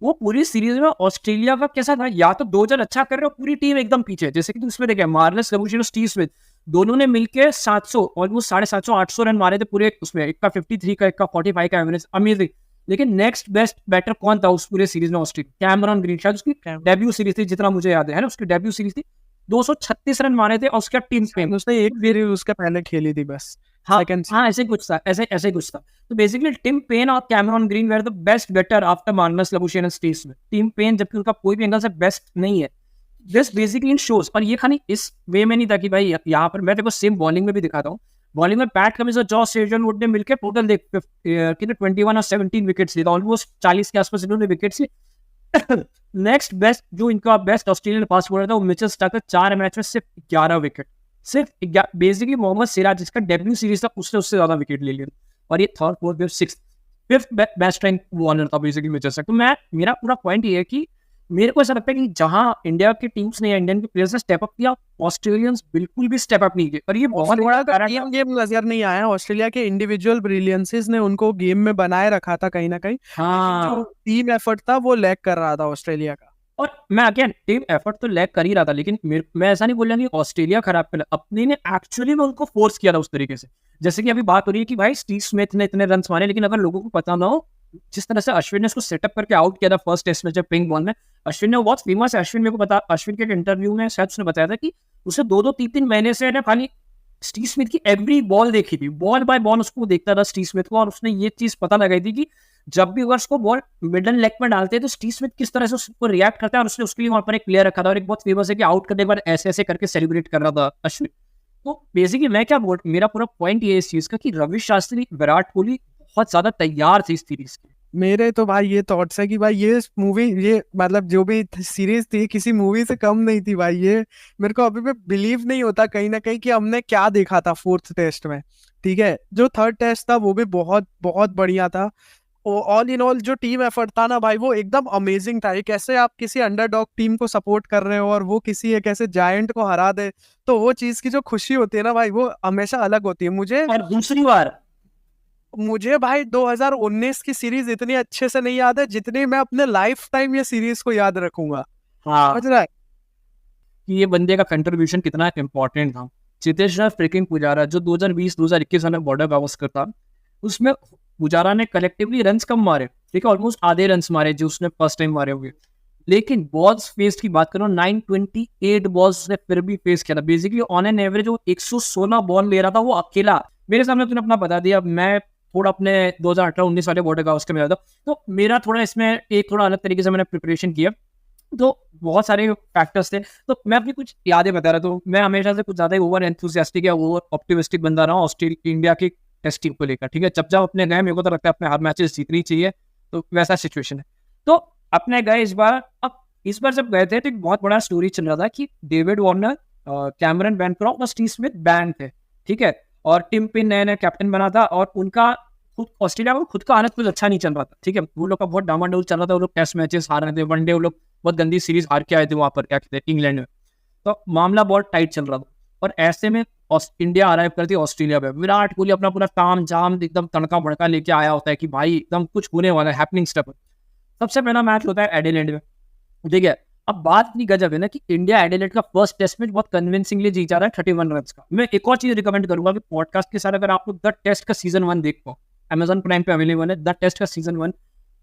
वो पूरी सीरीज में ऑस्ट्रेलिया का कैसा था, या तो 2 जन अच्छा कर रहे हो, पूरी टीम एकदम पीछे। जैसे कि उसमें देखे मार्नस लबुशेन और स्टीव स्मिथ दोनों ने मिलकर 700 ऑलमोस्ट 750 800 रन मारे थे पूरे उसमें, एक का 53 का, एक का 45 का एवरेज, अमेजिंग। लेकिन नेक्स्ट बेस्ट बैटर कौन था उस पूरे सीरीज में ऑस्ट्रेलिया? कैमरन ग्रीन, शायद उसकी डेब्यू सीरीज थी जितना मुझे याद है ना, उसकी डेब्यू सीरीज थी, 236 रन मारे थे और उसका टीम पे उसने एक भी उसके पहले खेली थी बस। हाँ सेकंड हाँ, ऐसे कुछ था, ऐसे कुछ था। तो बेसिकली टिम पेन और Cameron Green were the best batter after Marnus Labuschagne and Steve Smith. Tim Paine जबकि उनका कोई भी एंगल से बेस्ट नहीं है, दिस बेसिकली इन शोज। और ये खाली इस वे में नहीं था कि भाई यहाँ पर मैं देखो सेम बॉलिंग में भी दिखाता हूँ। बॉलिंग में पैट कमिंस और जॉस हेजलवुड ने मिलकर टोटल देख कितने 21 और 17 विकेट्स लिए, ऑलमोस्ट 40 के आसपास इन्होंने विकेट्स लिए। नेक्स्ट बेस्ट जो इनका बेस्ट ऑस्ट्रेलियन फास्ट बॉलर था वो मिचेल स्टार्क, 4 मैच में सिर्फ 11 विकेट, सिर्फ बेसिकली मोहम्मद सिराज जिसका डेब्यू सीरीज था उसने उससे ज्यादा विकेट ले लिया। और ये third fourth fifth fifth best rank bowler था बेसिकली मिचेल स्टार्क। तो मैं मेरा पूरा पॉइंट ये है कि मेरे को ऐसा लगता है कि जहां इंडिया की टीम्स ने या इंडियन के प्लेयर्स ने स्टेप अप किया, ऑस्ट्रेलियंस बिल्कुल भी स्टेप अप नहीं किए। और ये बहुत बड़ा कारण है। गेम नजर नहीं आया, ऑस्ट्रेलिया के इंडिविजुअल ब्रिलियंसेस ने उनको गेम में बनाए रखा था कहीं ना कहीं। हाँ, जो टीम एफर्ट था वो लैग कर रहा था ऑस्ट्रेलिया का। और मैं अगेन टीम एफर्ट तो लैग कर ही रहा था, लेकिन मैं ऐसा नहीं बोल रहा कि ऑस्ट्रेलिया खराब कर, अपने ने एक्चुअली में उनको फोर्स किया था उस तरीके से। जैसे कि अभी बात हो रही है कि भाई स्टीव स्मिथ ने इतने रन मारे, लेकिन अगर लोगों को पता ना हो जिस तरह से अश्विन ने उसको सेटअप करके आउट किया था फर्स्ट टेस्ट में जब पिंक बॉल में, अश्विन ने बहुत फेमस है। अश्विन मेरे को बता, अश्विन के इंटरव्यू में शायद उसने बताया था कि उसे 2-3 महीने से ना खाली स्टीव स्मिथ की एवरी बॉल देखी थी, बॉल बाय बॉल उसको देखता था स्टीव स्मिथ को, और उसने ये चीज पता लगाई थी कि जब भी अगर उसको बॉल मिडल लेग में डालते हैं तो स्टीव स्मिथ किस तरह से उसको रिएक्ट करता है। और उसने उसके लिए वहां पर एक प्लेयर रखा था, और एक बहुत फेमस है कि आउट करने के बाद ऐसे ऐसे करके सेलिब्रेट कर रहा था अश्विन। तो बेसिकली मैं क्या बोल, मेरा पूरा पॉइंट ये इस चीज का कि रवि शास्त्री, विराट कोहली बहुत ज्यादा तैयार थे इस सीरीज के। मेरे तो भाई ये थॉट्स है कि भाई ये मूवी, ये मतलब जो भी सीरीज थी किसी मूवी से कम नहीं थी भाई। ये मेरे को अभी भी बिलीव नहीं होता कहीं ना कहीं कि हमने क्या देखा था फोर्थ टेस्ट में। ठीक है, जो थर्ड टेस्ट था वो भी बहुत बहुत बढ़िया था। ऑल इन ऑल जो टीम एफर्ट था ना भाई वो एकदम अमेजिंग था। एक ऐसे आप किसी अंडरडॉग टीम को सपोर्ट कर रहे हो और वो किसी एक ऐसे जायंट को हरा दे, तो वो चीज की जो खुशी होती है ना भाई वो हमेशा अलग होती है। और दूसरी बार मुझे भाई 2019 की सीरीज इतनी अच्छे से नहीं याद है जितनी मैं अपने लाइफ टाइम ये सीरीज को याद रखूंगा। हाँ समझ रहा है कि ये बंदे का कंट्रीब्यूशन कितना इंपॉर्टेंट था। चेतेश्वर फ्रिकिंग पुजारा जो 2020-2021 में बॉर्डर गावस्कर था, उसमें पुजारा ने कलेक्टिवली रन्स कम मारे, ठीक है, ऑलमोस्ट आधे रन्स मारे जो उसने फर्स्ट टाइम मारे हुए। लेकिन बॉल्स फेस की बात करो, 928 बॉल्स उसने फिर भी फेस किया था। बेसिकली ऑन एन एवरेज वो 116 बॉल ले रहा था वो अकेला। मेरे सामने तूने अपना बता दिया, मैं थोड़ा अपने 2018-19 वाले बॉर्डर गावस्कर में था, तो मेरा थोड़ा इसमें एक थोड़ा अलग तरीके से मैंने प्रिपरेशन किया, तो बहुत सारे फैक्टर्स थे। तो मैं अपनी कुछ यादें बता रहा, तो मैं हमेशा से कुछ ज्यादा ही ओवर एंथुसियास्टिक या ओवर ऑप्टिमिस्टिक बंदा रहा ऑस्ट्रेलिया इंडिया की टेस्ट टीम को लेकर। ठीक है, जब जब अपने गए मेरे को तो लगता है अपने हर मैचेस जीतनी चाहिए, तो वैसा सिचुएशन है। तो अपने गए इस बार, अब इस बार जब गए थे तो एक बहुत बड़ा स्टोरी चल रहा था कि डेविड वार्नर, कैमरन बैनक्रॉफ्ट और स्टीव स्मिथ बैन थे, ठीक है, और टिम पिन नया नया कैप्टन बना था, और उनका खुद ऑस्ट्रेलिया में खुद का हालत कुछ अच्छा नहीं चल रहा था। ठीक है, वो लोग का बहुत डामाडोल चल रहा था, वो लोग टेस्ट मैचेस हार रहे थे, वनडे वो लोग बहुत गंदी सीरीज हार के आए थे वहां पर, क्या कहते हैं, इंग्लैंड में। तो मामला बहुत टाइट चल रहा था, और ऐसे में इंडिया अराइव करती है ऑस्ट्रेलिया पे। विराट कोहली अपना पूरा ताम झाम एकदम तड़का भड़का लेके आया होता है कि भाई एकदम कुछ होने वाला है, हैपनिंग स्टेप। सबसे पहला मैच होता है एडिलेड में, ठीक है। अब बात इतनी गजब है ना कि इंडिया एडिलेड का फर्स्ट टेस्ट मैच बहुत कन्विंसिंगली जीत जा रहा है 31 रन का। मैं एक और चीज रिकमेंड करूंगा कि पॉडकास्ट के साथ अगर आप लोग द टेस्ट का सीजन 1 देख पाओ, Amazon प्राइम पे अवेलेबल है द टेस्ट का सीजन 1,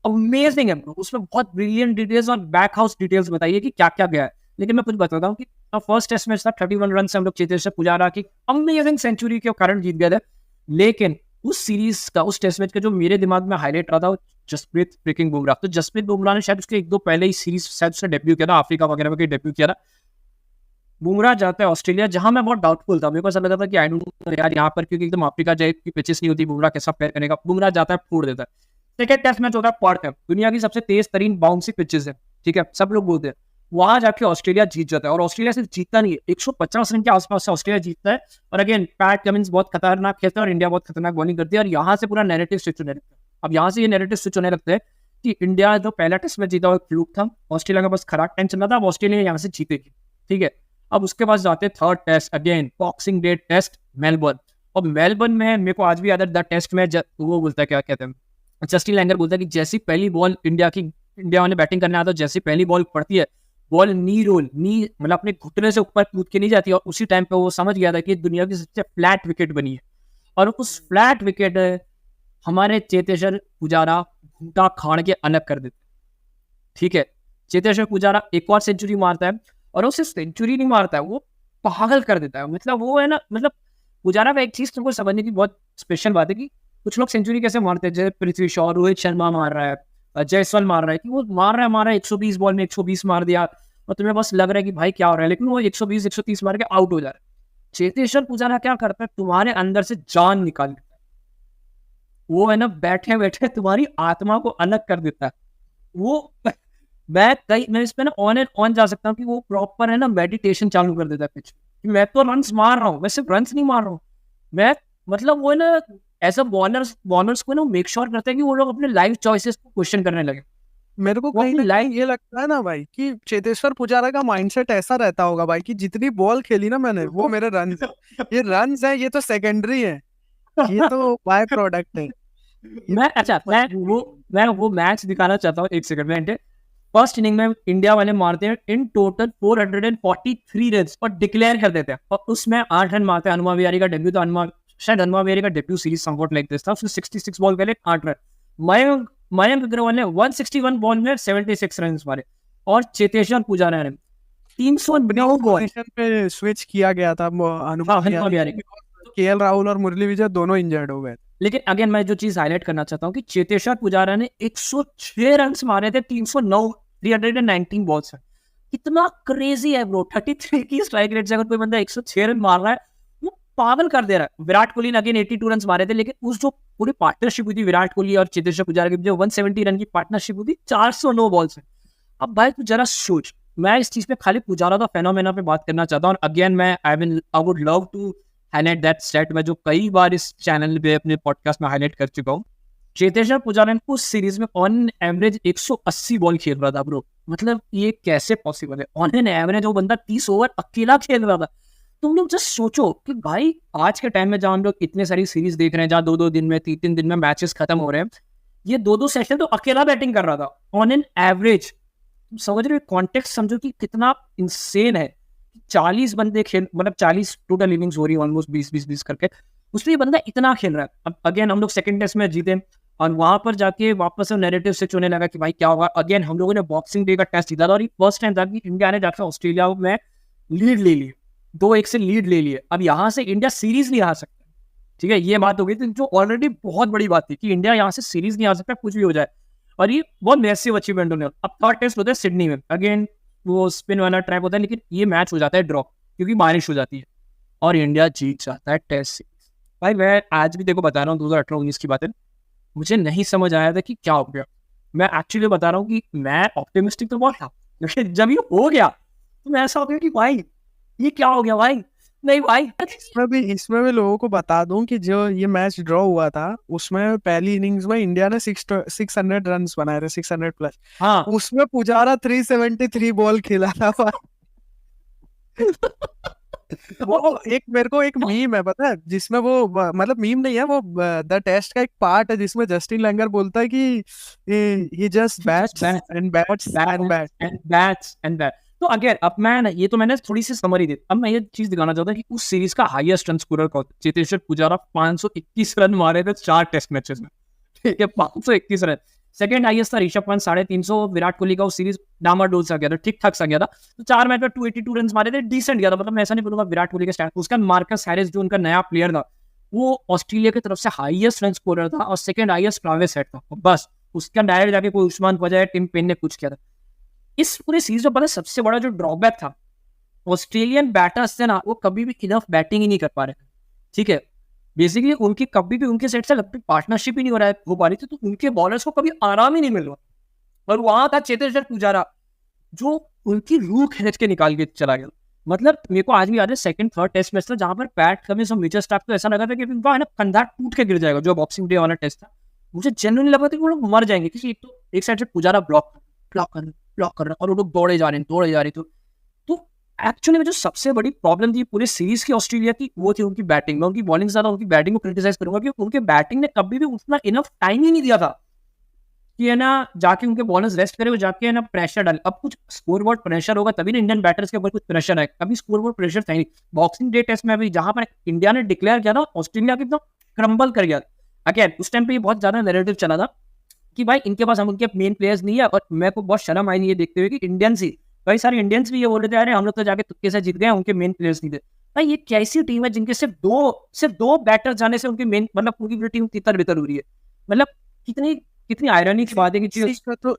अमेजिंग है ब्रो। उसमें बहुत ब्रिलियंट डिटेल्स और बैक हाउस डिटेल्स बताइए कि क्या क्या गया है। लेकिन मैं कुछ बताता हूँ कि फर्स्ट टेस्ट मैच था 31 रन से हम लोग चेतेश्वर पुजारा की अमेजिंग सेंचुरी के कारण जीत गए थे। लेकिन उस सीरीज का, उस टेस्ट मैच का जो मेरे दिमाग में हाईलाइट रहा था वो जसप्रीत फ्रिकिंग बुमराह। तो जसप्रीत बुमराह ने शायद उसके 1-2 पहले ही सीरीज शायद उसने डेब्यू किया था, अफ्रीका वगैरह में डेब्यू किया था। बुमराह जाता है ऑस्ट्रेलिया, जहां मैं बहुत डाउटफुल था, मेरे को ऐसा लगा था कि आई डोंट नो यार यहाँ पर, क्योंकि एकदम अफ्रीका जाए की पिचेस नहीं होती, बुमराह कैसा फेयर करेगा। बुमराह जाता है, फोड़ देता है। सेकंड टेस्ट मैच होता है पर्थ, दुनिया की सबसे तेज तरीन बाउंसी पिचेस है, ठीक है, सब लोग बोलते हैं। वहां जाके ऑस्ट्रेलिया जीत जाता है, और ऑस्ट्रेलिया सिर्फ जीतता नहीं है, 150 रन के आसपास से ऑस्ट्रेलिया जीतता है। और अगेन पैट कमिंस बहुत खतरनाक खेलता है और इंडिया बहुत खतरनाक बॉलिंग करती है, और यहाँ से पूरा नैरेटिव स्विच होने लगता है। अब यहाँ से ये नैरेटिव स्विच होने लगता है कि इंडिया जो पहला टेस्ट में जीता वो फ्लूक था, ऑस्ट्रेलिया का बस खराब टाइम चल रहा था, अब ऑस्ट्रेलिया यहाँ से जीतेगी, ठीक है। अब उसके पास जाते हैं third test, again boxing day test Melbourne. और मेलबर्न में मेरे को आज भी याद है, द टेस्ट में वो बोलता है, क्या कहते हैं, जस्टिन लैंगर बोलता है कि जैसी पहली बॉल इंडिया वाले बैटिंग करने आता है, जैसी पहली बॉल पड़ती है, बॉल नी मतलब अपने घुटने से ऊपर कूद के नहीं जाती। और उसी टाइम पे वो समझ गया था कि दुनिया की सबसे फ्लैट विकेट बनी है, और उस फ्लैट विकेट हमारे चेतेश्वर पुजारा घूंटा खाड़ के अलग कर देते, ठीक है। चेतेश्वर पुजारा एक और सेंचुरी मारता है, और वो सिर्फ सेंचुरी नहीं मारता है, वो पागल कर देता है। मतलब वो है ना, मतलब पुजारा का एक चीज तुमको समझने की बहुत स्पेशल बात है कि कुछ लोग सेंचुरी कैसे मारते हैं, जैसे पृथ्वी शॉ, रोहित शर्मा मार रहा है, जायसवाल मार रहा है, कि वो मार रहा है 120 बॉल में 120 मार दिया और तुम्हें बस लग रहा है कि भाई क्या हो रहा है, लेकिन वो 120 130 मार के आउट हो जा रहा है। चेतेश्वर पुजारा क्या करता है, तुम्हारे अंदर से जान निकाल देता है। वो है ना बैठे बैठे तुम्हारी आत्मा को अलग कर देता है। वो मैं इस पे ना ऑन एंड ऑन जा सकता हूँ कि वो प्रॉपर है ना मेडिटेशन चालू कर देता है पिच। मैं तो रन्स मार रहा हूँ, मैं सिर्फ रन्स नहीं मार रहा हूँ, मैं मतलब वो है ना एज अ बॉलर्स को ना मेक श्योर करते हैं कि वो लोग अपने लाइफ चॉइसेस को क्वेश्चन करने लगे। मेरे को वो कहीं अपनी ना कहीं लाइफ ये लगता है ना भाई कि चेतेश्वर पुजारा का माइंडसेट ऐसा रहता होगा भाई कि जितनी बॉल खेली ना मैंने वो मेरे रन ये रन है, ये तो सेकेंडरी है, ये तो बाय प्रोडक्ट है। मैं वो मैच दिखाना चाहता हूँ, एक सेकंड में। फर्स्ट इनिंग में इंडिया वाले मारते हैं इन टोटल 443 रन और डिक्लेयर कर देते हैं, और उसमें 8 रन मारते हैं। हनुमा विहारी का डेब्यू था, शायद हनुमा विहारी का debut series somewhat like this था। उसने 66 बॉल खेले, 8 रन। मयंक अग्रवाल ने 161 बॉल में 76 रन मारे, और चेतेश्वर पुजारा ने 309 बॉल पे स्विच किया गया था हनुमा विहारी, केएल राहुल और मुरली विजय दोनों इंजर्ड हो गए। लेकिन अगेन मैं जो चीज हाईलाइट करना चाहता हूँ कि चेतेश्वर पुजारा ने 106 रन मारे थे 319 बॉल से। कितना क्रेजी है ब्रो, 33 की स्ट्राइक रेट से अगर कोई बंदा 106 रन मार रहा है, वो पागल कर दे रहा है। विराट कोहली ने अगेन 82 रन मारे थे, लेकिन उस जो पूरी पार्टनरशिप हुई थी विराट कोहली और चेतेश्वर पुजारा की, जो 170 रन की पार्टनरशिप हुई थी 409 बॉल से। अब भाई तू जरा सोच, मैं इस चीज पे खाली पुजारा का फेनोमेना पे बात करना चाहता हूँ। अगेन मैं I would love to highlight that stat, मैं जो कई बार इस चैनल पे अपने पॉडकास्ट में हाईलाइट कर चुका हूँ। चेतेश्वर पुजारा ने उस सीरीज में ऑन एवरेज 180 बॉल खेल रहा था ब्रो। मतलब ये कैसे पॉसिबल है? ऑन एन एवरेज वो बंदा 30 ओवर अकेला खेल रहा था। तुम लोग जस्ट सोचो कि भाई आज के टाइम में जहाँ हम लोग इतने सारी सीरीज देख रहे हैं, जहाँ 2-2 दिन में 3-3 दिन में मैचेस खत्म हो रहे हैं, ये 2-2 सेशन तो अकेला बैटिंग कर रहा था ऑन एन एवरेज। तुम समझ रहे हो, कॉन्टेक्स्ट समझो कि कितना इंसेन है। 40 बंदे खेल, मतलब 40 टोटल इनिंग्स हो रही है ऑलमोस्ट 20 करके, उसमें ये बंदा इतना खेल रहा है। अब अगेन हम लोग सेकंड टेस्ट में जीते और वहां पर जाके वापस से नैरेटिव से चुने लगा कि भाई क्या होगा। अगेन हम लोगों ने बॉक्सिंग डे का टेस्ट जीता था, और ये फर्स्ट टाइम था कि इंडिया ने जाकर ऑस्ट्रेलिया में लीड ले ली, 2-1 से लीड ले लिए। अब यहाँ से इंडिया सीरीज नहीं आ सकता, ठीक है, ये बात हो गई थी, जो ऑलरेडी बहुत बड़ी बात थी कि इंडिया यहाँ से सीरीज नहीं आ सकता, कुछ भी हो जाए। और ये बहुत मैसिव अचीवमेंट होने। अब थर्ड टेस्ट होता है सिडनी में, अगेन वो स्पिन वाला ट्रैक होता है, लेकिन ये मैच हो जाता है ड्रॉ क्योंकि बारिश हो जाती है और इंडिया जीत जाता है टेस्ट सीरीज। भाई मैं आज भी देखो बता रहा हूँ 2018-19 की बातें, मुझे नहीं समझ आया था कि क्या हो गया। मैं एक्चुअली बता रहा हूँ कि मैं ऑप्टिमिस्टिक तो बहुत था, लेकिन जब ये हो गया तो मैं ऐसा हो गया कि भाई ये क्या हो गया भाई। नहीं भाई, इसमें भी लोगों को बता दूं कि जो ये मैच ड्रॉ हुआ था उसमें पहली इनिंग्स में इंडिया ने 600 रन बनाए थे, 600 प्लस। हाँ उसमें पुजारा 373 बॉल खेला था। वो मेरे को एक मीम है पता है, जिसमें वो मतलब मीम नहीं है, वो द टेस्ट का एक पार्ट है जिसमें जस्टिन लैंगर बोलता है कि he just bats and bats and bats and bat. तो अगेन अब मैं ना, ये तो मैंने थोड़ी सी समरी दी, अब मैं ये चीज दिखाना चाहता हूँ कि उस सीरीज का हाईएस्ट रन स्कोरर कौन? चेतेश्वर पुजारा 521 रन मारे थे 4 टेस्ट मैचेस में, ठीक है, 521 रन। सेकंड हाईएस्ट था ऋषभ पंत 350, विराट कोहली का उस सीरीज डामाडोल सा गया था, ठीक ठाक सा गया था। तो 4 मैच में 282 रन मारे थे, डिसेंट गया था। मतलब मैं ऐसा नहीं बोलूंगा विराट कोहली के स्टैंड, उसका मार्कस हैरिस जो उनका नया प्लेयर था, वो ऑस्ट्रेलिया की तरफ से हाईएस्ट रन स्कोरर था, और सेकंड हाईएस्ट ट्रेविस हेड था। बस उसका डायरेक्ट जाके कोई उस्मान ख्वाजा या टिम पेन ने कुछ किया था। इस पूरे सीरीज में पता सबसे बड़ा जो ड्रॉबैक था, ऑस्ट्रेलियन बैटर्स थे ना, वो कभी भी इनफ बैटिंग ही नहीं कर पा रहे थे, ठीक है। बेसिकली उनकी कभी भी उनके सेट से पार्टनरशिप ही नहीं हो पा रही थी, तो उनके बॉलर्स को कभी आराम ही नहीं मिल रहा। और वहां था चेतेश्वर पुजारा जो उनकी रूह खींच के निकाल के चला गया। मतलब मेरे को आज भी याद है सेकंड थर्ड टेस्ट मैच था, जहां पर पैट कमिंस और मिचेल स्टार्क तो ऐसा लगा था कि उनका है ना कंधा टूट के गिर जाएगा, जो बॉक्सिंग डे वाला टेस्ट था। मुझे जेन्युइनली लगा था कि वो लोग मर जाएंगे, क्योंकि एक साइड से पुजारा ब्लॉक कर रहा और वो लोग दौड़े जा रहे। तो एक्चुअली में जो सबसे बड़ी प्रॉब्लम थी पूरे सीरीज की ऑस्ट्रेलिया की, वो थी उनकी बैटिंग। मैं उनकी बॉलिंग ज्यादा उनकी बैटिंग को क्रिटिसाइज करूंगा कि उनके बैटिंग ने कभी भी उतना इनफ टाइम ही नहीं दिया था कि है ना जाके उनके बॉलर्स रेस्ट करे, वो जाके है ना प्रेशर डाले। अब कुछ स्कोरबोर्ड प्रेशर होगा तभी ना इंडियन बैटर्स के ऊपर कुछ प्रेशर है, कभी स्कोरबोर्ड प्रेशर था नहीं। बॉक्सिंग डे टेस्ट में अभी जहां पर इंडिया ने डिक्लेयर किया था, ऑस्ट्रेलिया एकदम क्रम्बल कर गया। अगेन उस टाइम पे ये बहुत ज्यादा नैरेटिव चला था कि भाई इनके पास हम उनके मेन प्लेयर्स नहीं है, और मेरे को बहुत शर्म आई ये देखते हुए कि इंडियंस ही, कई सारे इंडियंस भी ये बोल रहे थे अरे हम लोग तो जाके तुक्के से जीत गए, उनके मेन प्लेयर्स नहीं थे। भाई ये कैसी टीम है जिनके सिर्फ दो बैटर जाने से उनकी मेन मतलब पूरी टीम तितर बितर हो रही है। मतलब कितनी कितनी आयरनी की बात है कि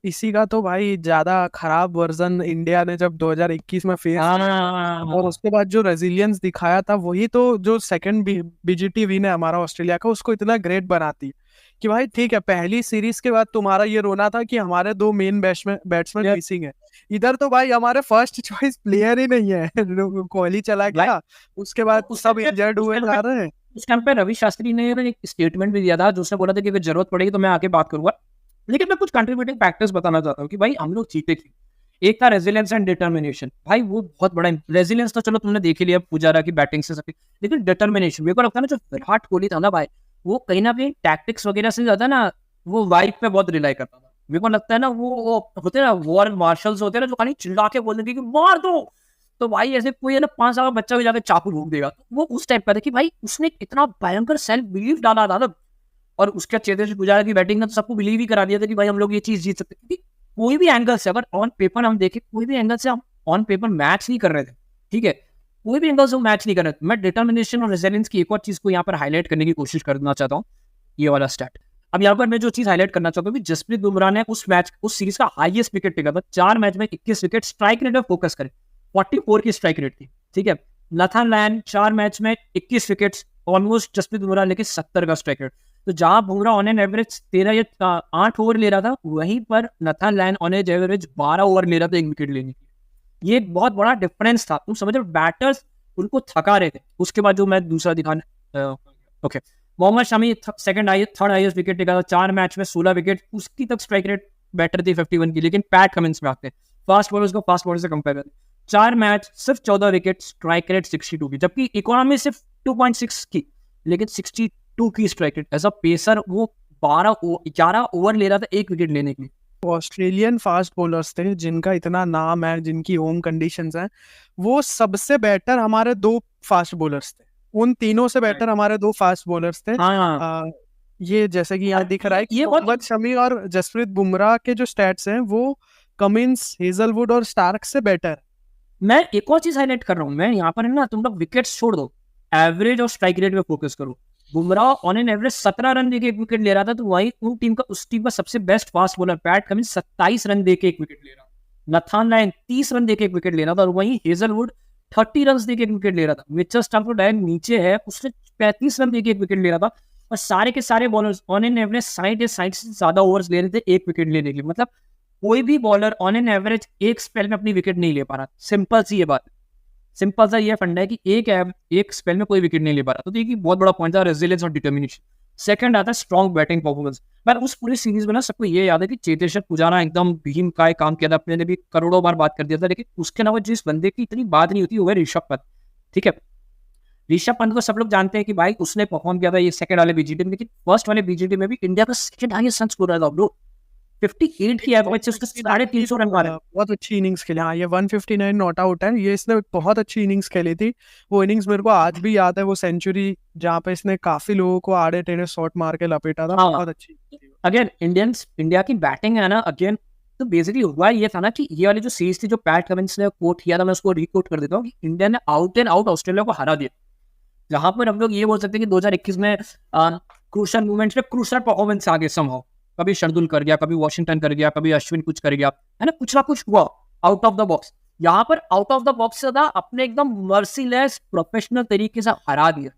इसी का तो भाई ज्यादा खराब वर्जन इंडिया ने जब 2021 में फेस और उसके बाद जो रेजिलियंस दिखाया था वही तो जो सेकंड बीजीटी विन है हमारा ऑस्ट्रेलिया का उसको इतना ग्रेट बनाती कि भाई ठीक है पहली सीरीज के बाद तुम्हारा ये रोना था कि हमारे दो मेन बैट्समैन मिसिंग है, इधर तो भाई हमारे फर्स्ट चॉइस प्लेयर ही नहीं है कोहली चला गया, उसके बाद सब इंजर्ड हुए जा रहे हैं। उस टाइम पे रवि शास्त्री ने एक स्टेटमेंट भी दिया था जिसने बोला था कि अगर जरूरत पड़ेगी तो मैं आके बात करूंगा। लेकिन मैं कुछ कंट्रीब्यूटिंग फैक्टर्स बताना चाहता हूँ कि भाई हम लोग जीते क्यों। एक था रेजिलियंस एंड डिटर्मिनेशन, भाई वो बहुत बड़ा रेजिलियंस तो चलो तुमने देख ही लिया पुजारा की बैटिंग से सभी, लेकिन डिटर्मिनेशन मेरे को लगता है ना जो विराट कोहली था ना भाई वो कहीं ना कहीं टैक्टिक्स वगैरह से ज्यादा ना वो वाइब पे बहुत रिलाई करता था। मेरे को लगता है ना वो होते ना वॉर मार्शल्स होते हैं ना जो खाली चिल्ला के बोल देंगे कि मार दो, तो भाई ऐसे कोई है ना 5 साल का बच्चा भी जाकर चाकू भूख देगा। तो वो उस टाइप का था कि भाई उसने इतना भयंकर सेल्फ बिलीव डाला था ना, और उसके चेतेश्वर पुजारा की बैटिंग ने तो सबको बिलीव ही करा दिया था कि भाई हम लोग ये चीज जीत सकते हैं। कोई भी एंगल से अगर ऑन पेपर हम देखें कोई भी एंगल से हम ऑन पेपर मैच नहीं कर रहे थे, ठीक है, कोई भी एंगल से मैच नहीं कर रहे थे। मैं डिटर्मिनेशन और रेजिलियंस की एक और चीज को यहाँ पर हाईलाइट करने की कोशिश करना चाहता हूँ, ये वाला स्टैट। अब यहाँ पर मैं जो चीज हाईलाइट करना चाहता हूँ कि जसप्रीत बुमराह ने उस सीरीज का हाईएस्ट विकेट टेकर था, 4 मैच में 21 विकेट, स्ट्राइक रेट में फोकस करें 44 की स्ट्राइक रेट थी, ठीक है। नथन लायन 4 मैच में 21 विकेट्स, ऑलमोस्ट जसप्रीत बुमराह लेके 70 का स्ट्राइक रेट। तो जहां बुमराह ऑन एन एवरेज 13 या 8 ओवर ले रहा था, वहीं पर Nathan Lyon on an average 12 over ले रहा था 1 विकेट लेने की। ये एक बहुत बड़ा डिफरेंस था। तुम समझ रहे हो, बैटर्स उनको थका रहे थे। उसके बाद जो मैं दूसरा दिखाने okay, Mohammed Shami third highest wicket taker था, 4 मैच में 16 विकेट, उसकी तक स्ट्राइक रेट बेटर थी 51 की। लेकिन पैट कमिंस में आते हैं, फास्ट बॉलर्स को फास्ट बॉलर से कंपेयर करते, 4 मैच सिर्फ 14 विकेट, स्ट्राइक रेट 62 की, जबकि इकोनॉमी सिर्फ 2.6 की, लेकिन 62 की strike rate. As a pacer वो 11 ओवर ले रहा था 1 विकेट लेने के लिए। ऑस्ट्रेलियन फास्ट बॉलर्स थे जिनका इतना नाम है, जिनकी होम कंडीशंस हैं, वो सबसे बेटर हमारे 2 फास्ट बॉलर्स थे, उन तीनों से बेटर हमारे 2 फास्ट बॉलर्स थे। ये जैसे कि यहाँ दिख रहा है कि मोहम्मद शमी और जसप्रीत बुमराह के जो स्टैट्स हैं वो कमिंस, हेजलवुड और स्टार्क से बेटर। मैं एक और चीज हाईलाइट कर रहा हूँ, मैं यहाँ पर है ना, तुम लोग विकेट्स छोड़ दो, एवरेज और स्ट्राइक रेट पे फोकस करो। Bumrah on an average 17 run देके 1 विकेट ले रहा था, तो वही उस टीम का सबसे best fast bowler PAT Cummins 27 run देके 1 विकेट ले रहा, नथन लायन 30 रन देके 1 विकेट ले रहा था, और वहीं हेजलवुड 30 रन देके 1 विकेट ले रहा था। मिचेल स्टार्क नीचे है, उसने 35 रन देके 1 विकेट ले रहा था, और सारे के सारे बॉलर्स ऑन एन एवरेज 60 से ज्यादा ओवर्स ले रहे थे 1 विकेट लेने के लिए। मतलब कोई भी बॉलर ऑन एन एवरेज एक स्पेल में अपनी विकेट नहीं ले पा रहा। सिंपल सी ये बात है, सिंपल सा ये फंडा है कि एक स्पेल में कोई विकेट नहीं ले पा रहा। तो देखिए बहुत बड़ा पॉइंट था रेजिलियंस और डिटर्मिनेशन। सेकंड आता है स्ट्रॉन्ग बैटिंग परफॉर्मेंस। पर उस पूरी सीरीज में ना सबको ये याद है कि चेतेश्वर पुजारा एकदम भीम का काम किया था, अपने ने भी करोड़ों बार बात कर दिया था, लेकिन उसके अलावा जिस बंदे की इतनी बात नहीं होती वो है ऋषभ पंत, ठीक है। ऋषभ पंत को सब लोग जानते हैं कि भाई उसने परफॉर्म किया था ये सेकंड वाले बीजीटी में, लेकिन फर्स्ट वाले बीजीटी में भी इंडिया का सेकंड हाईएस्ट रन स्कोर था ब्रो, 58 की एवरेज से उसके 350 रन मारे। बहुत अच्छी इनिंग्स खेली। हाँ, ये 159 नॉट आउट है, ये इसने बहुत अच्छी इनिंग्स खेली थी। वो इनिंग्स मेरे को आज भी याद है, वो सेंचुरी जहाँ पे इसने काफी लोगों को आड़े टेढ़े शॉट मार के लपेटा था। बहुत अच्छी। अगेन इंडिया की बैटिंग है ना, अगेन तो बेसिकली हुआ ये था ना कि ये वाली जो सीरीज थी जो पैट कमिंस ने कोट किया था, मैं उसको रिकोट कर देता हूँ कि इंडिया ने आउट एंड आउट ऑस्ट्रेलिया को हरा दिया। जहां पर हम लोग ये बोल सकते हैं कि 2021 में क्रूशल मूवमेंट्स में क्रूशल परफॉर्मेंस आ गए समहाउ, कभी शार्दुल कर गया, कभी वॉशिंगटन कर गया, कभी अश्विन कुछ कर गया, है ना कुछ हुआ आउट ऑफ द बॉक्स। यहाँ पर आउट ऑफ द बॉक्स से था अपने एकदम मर्सीलेस प्रोफेशनल तरीके से हरा दिया।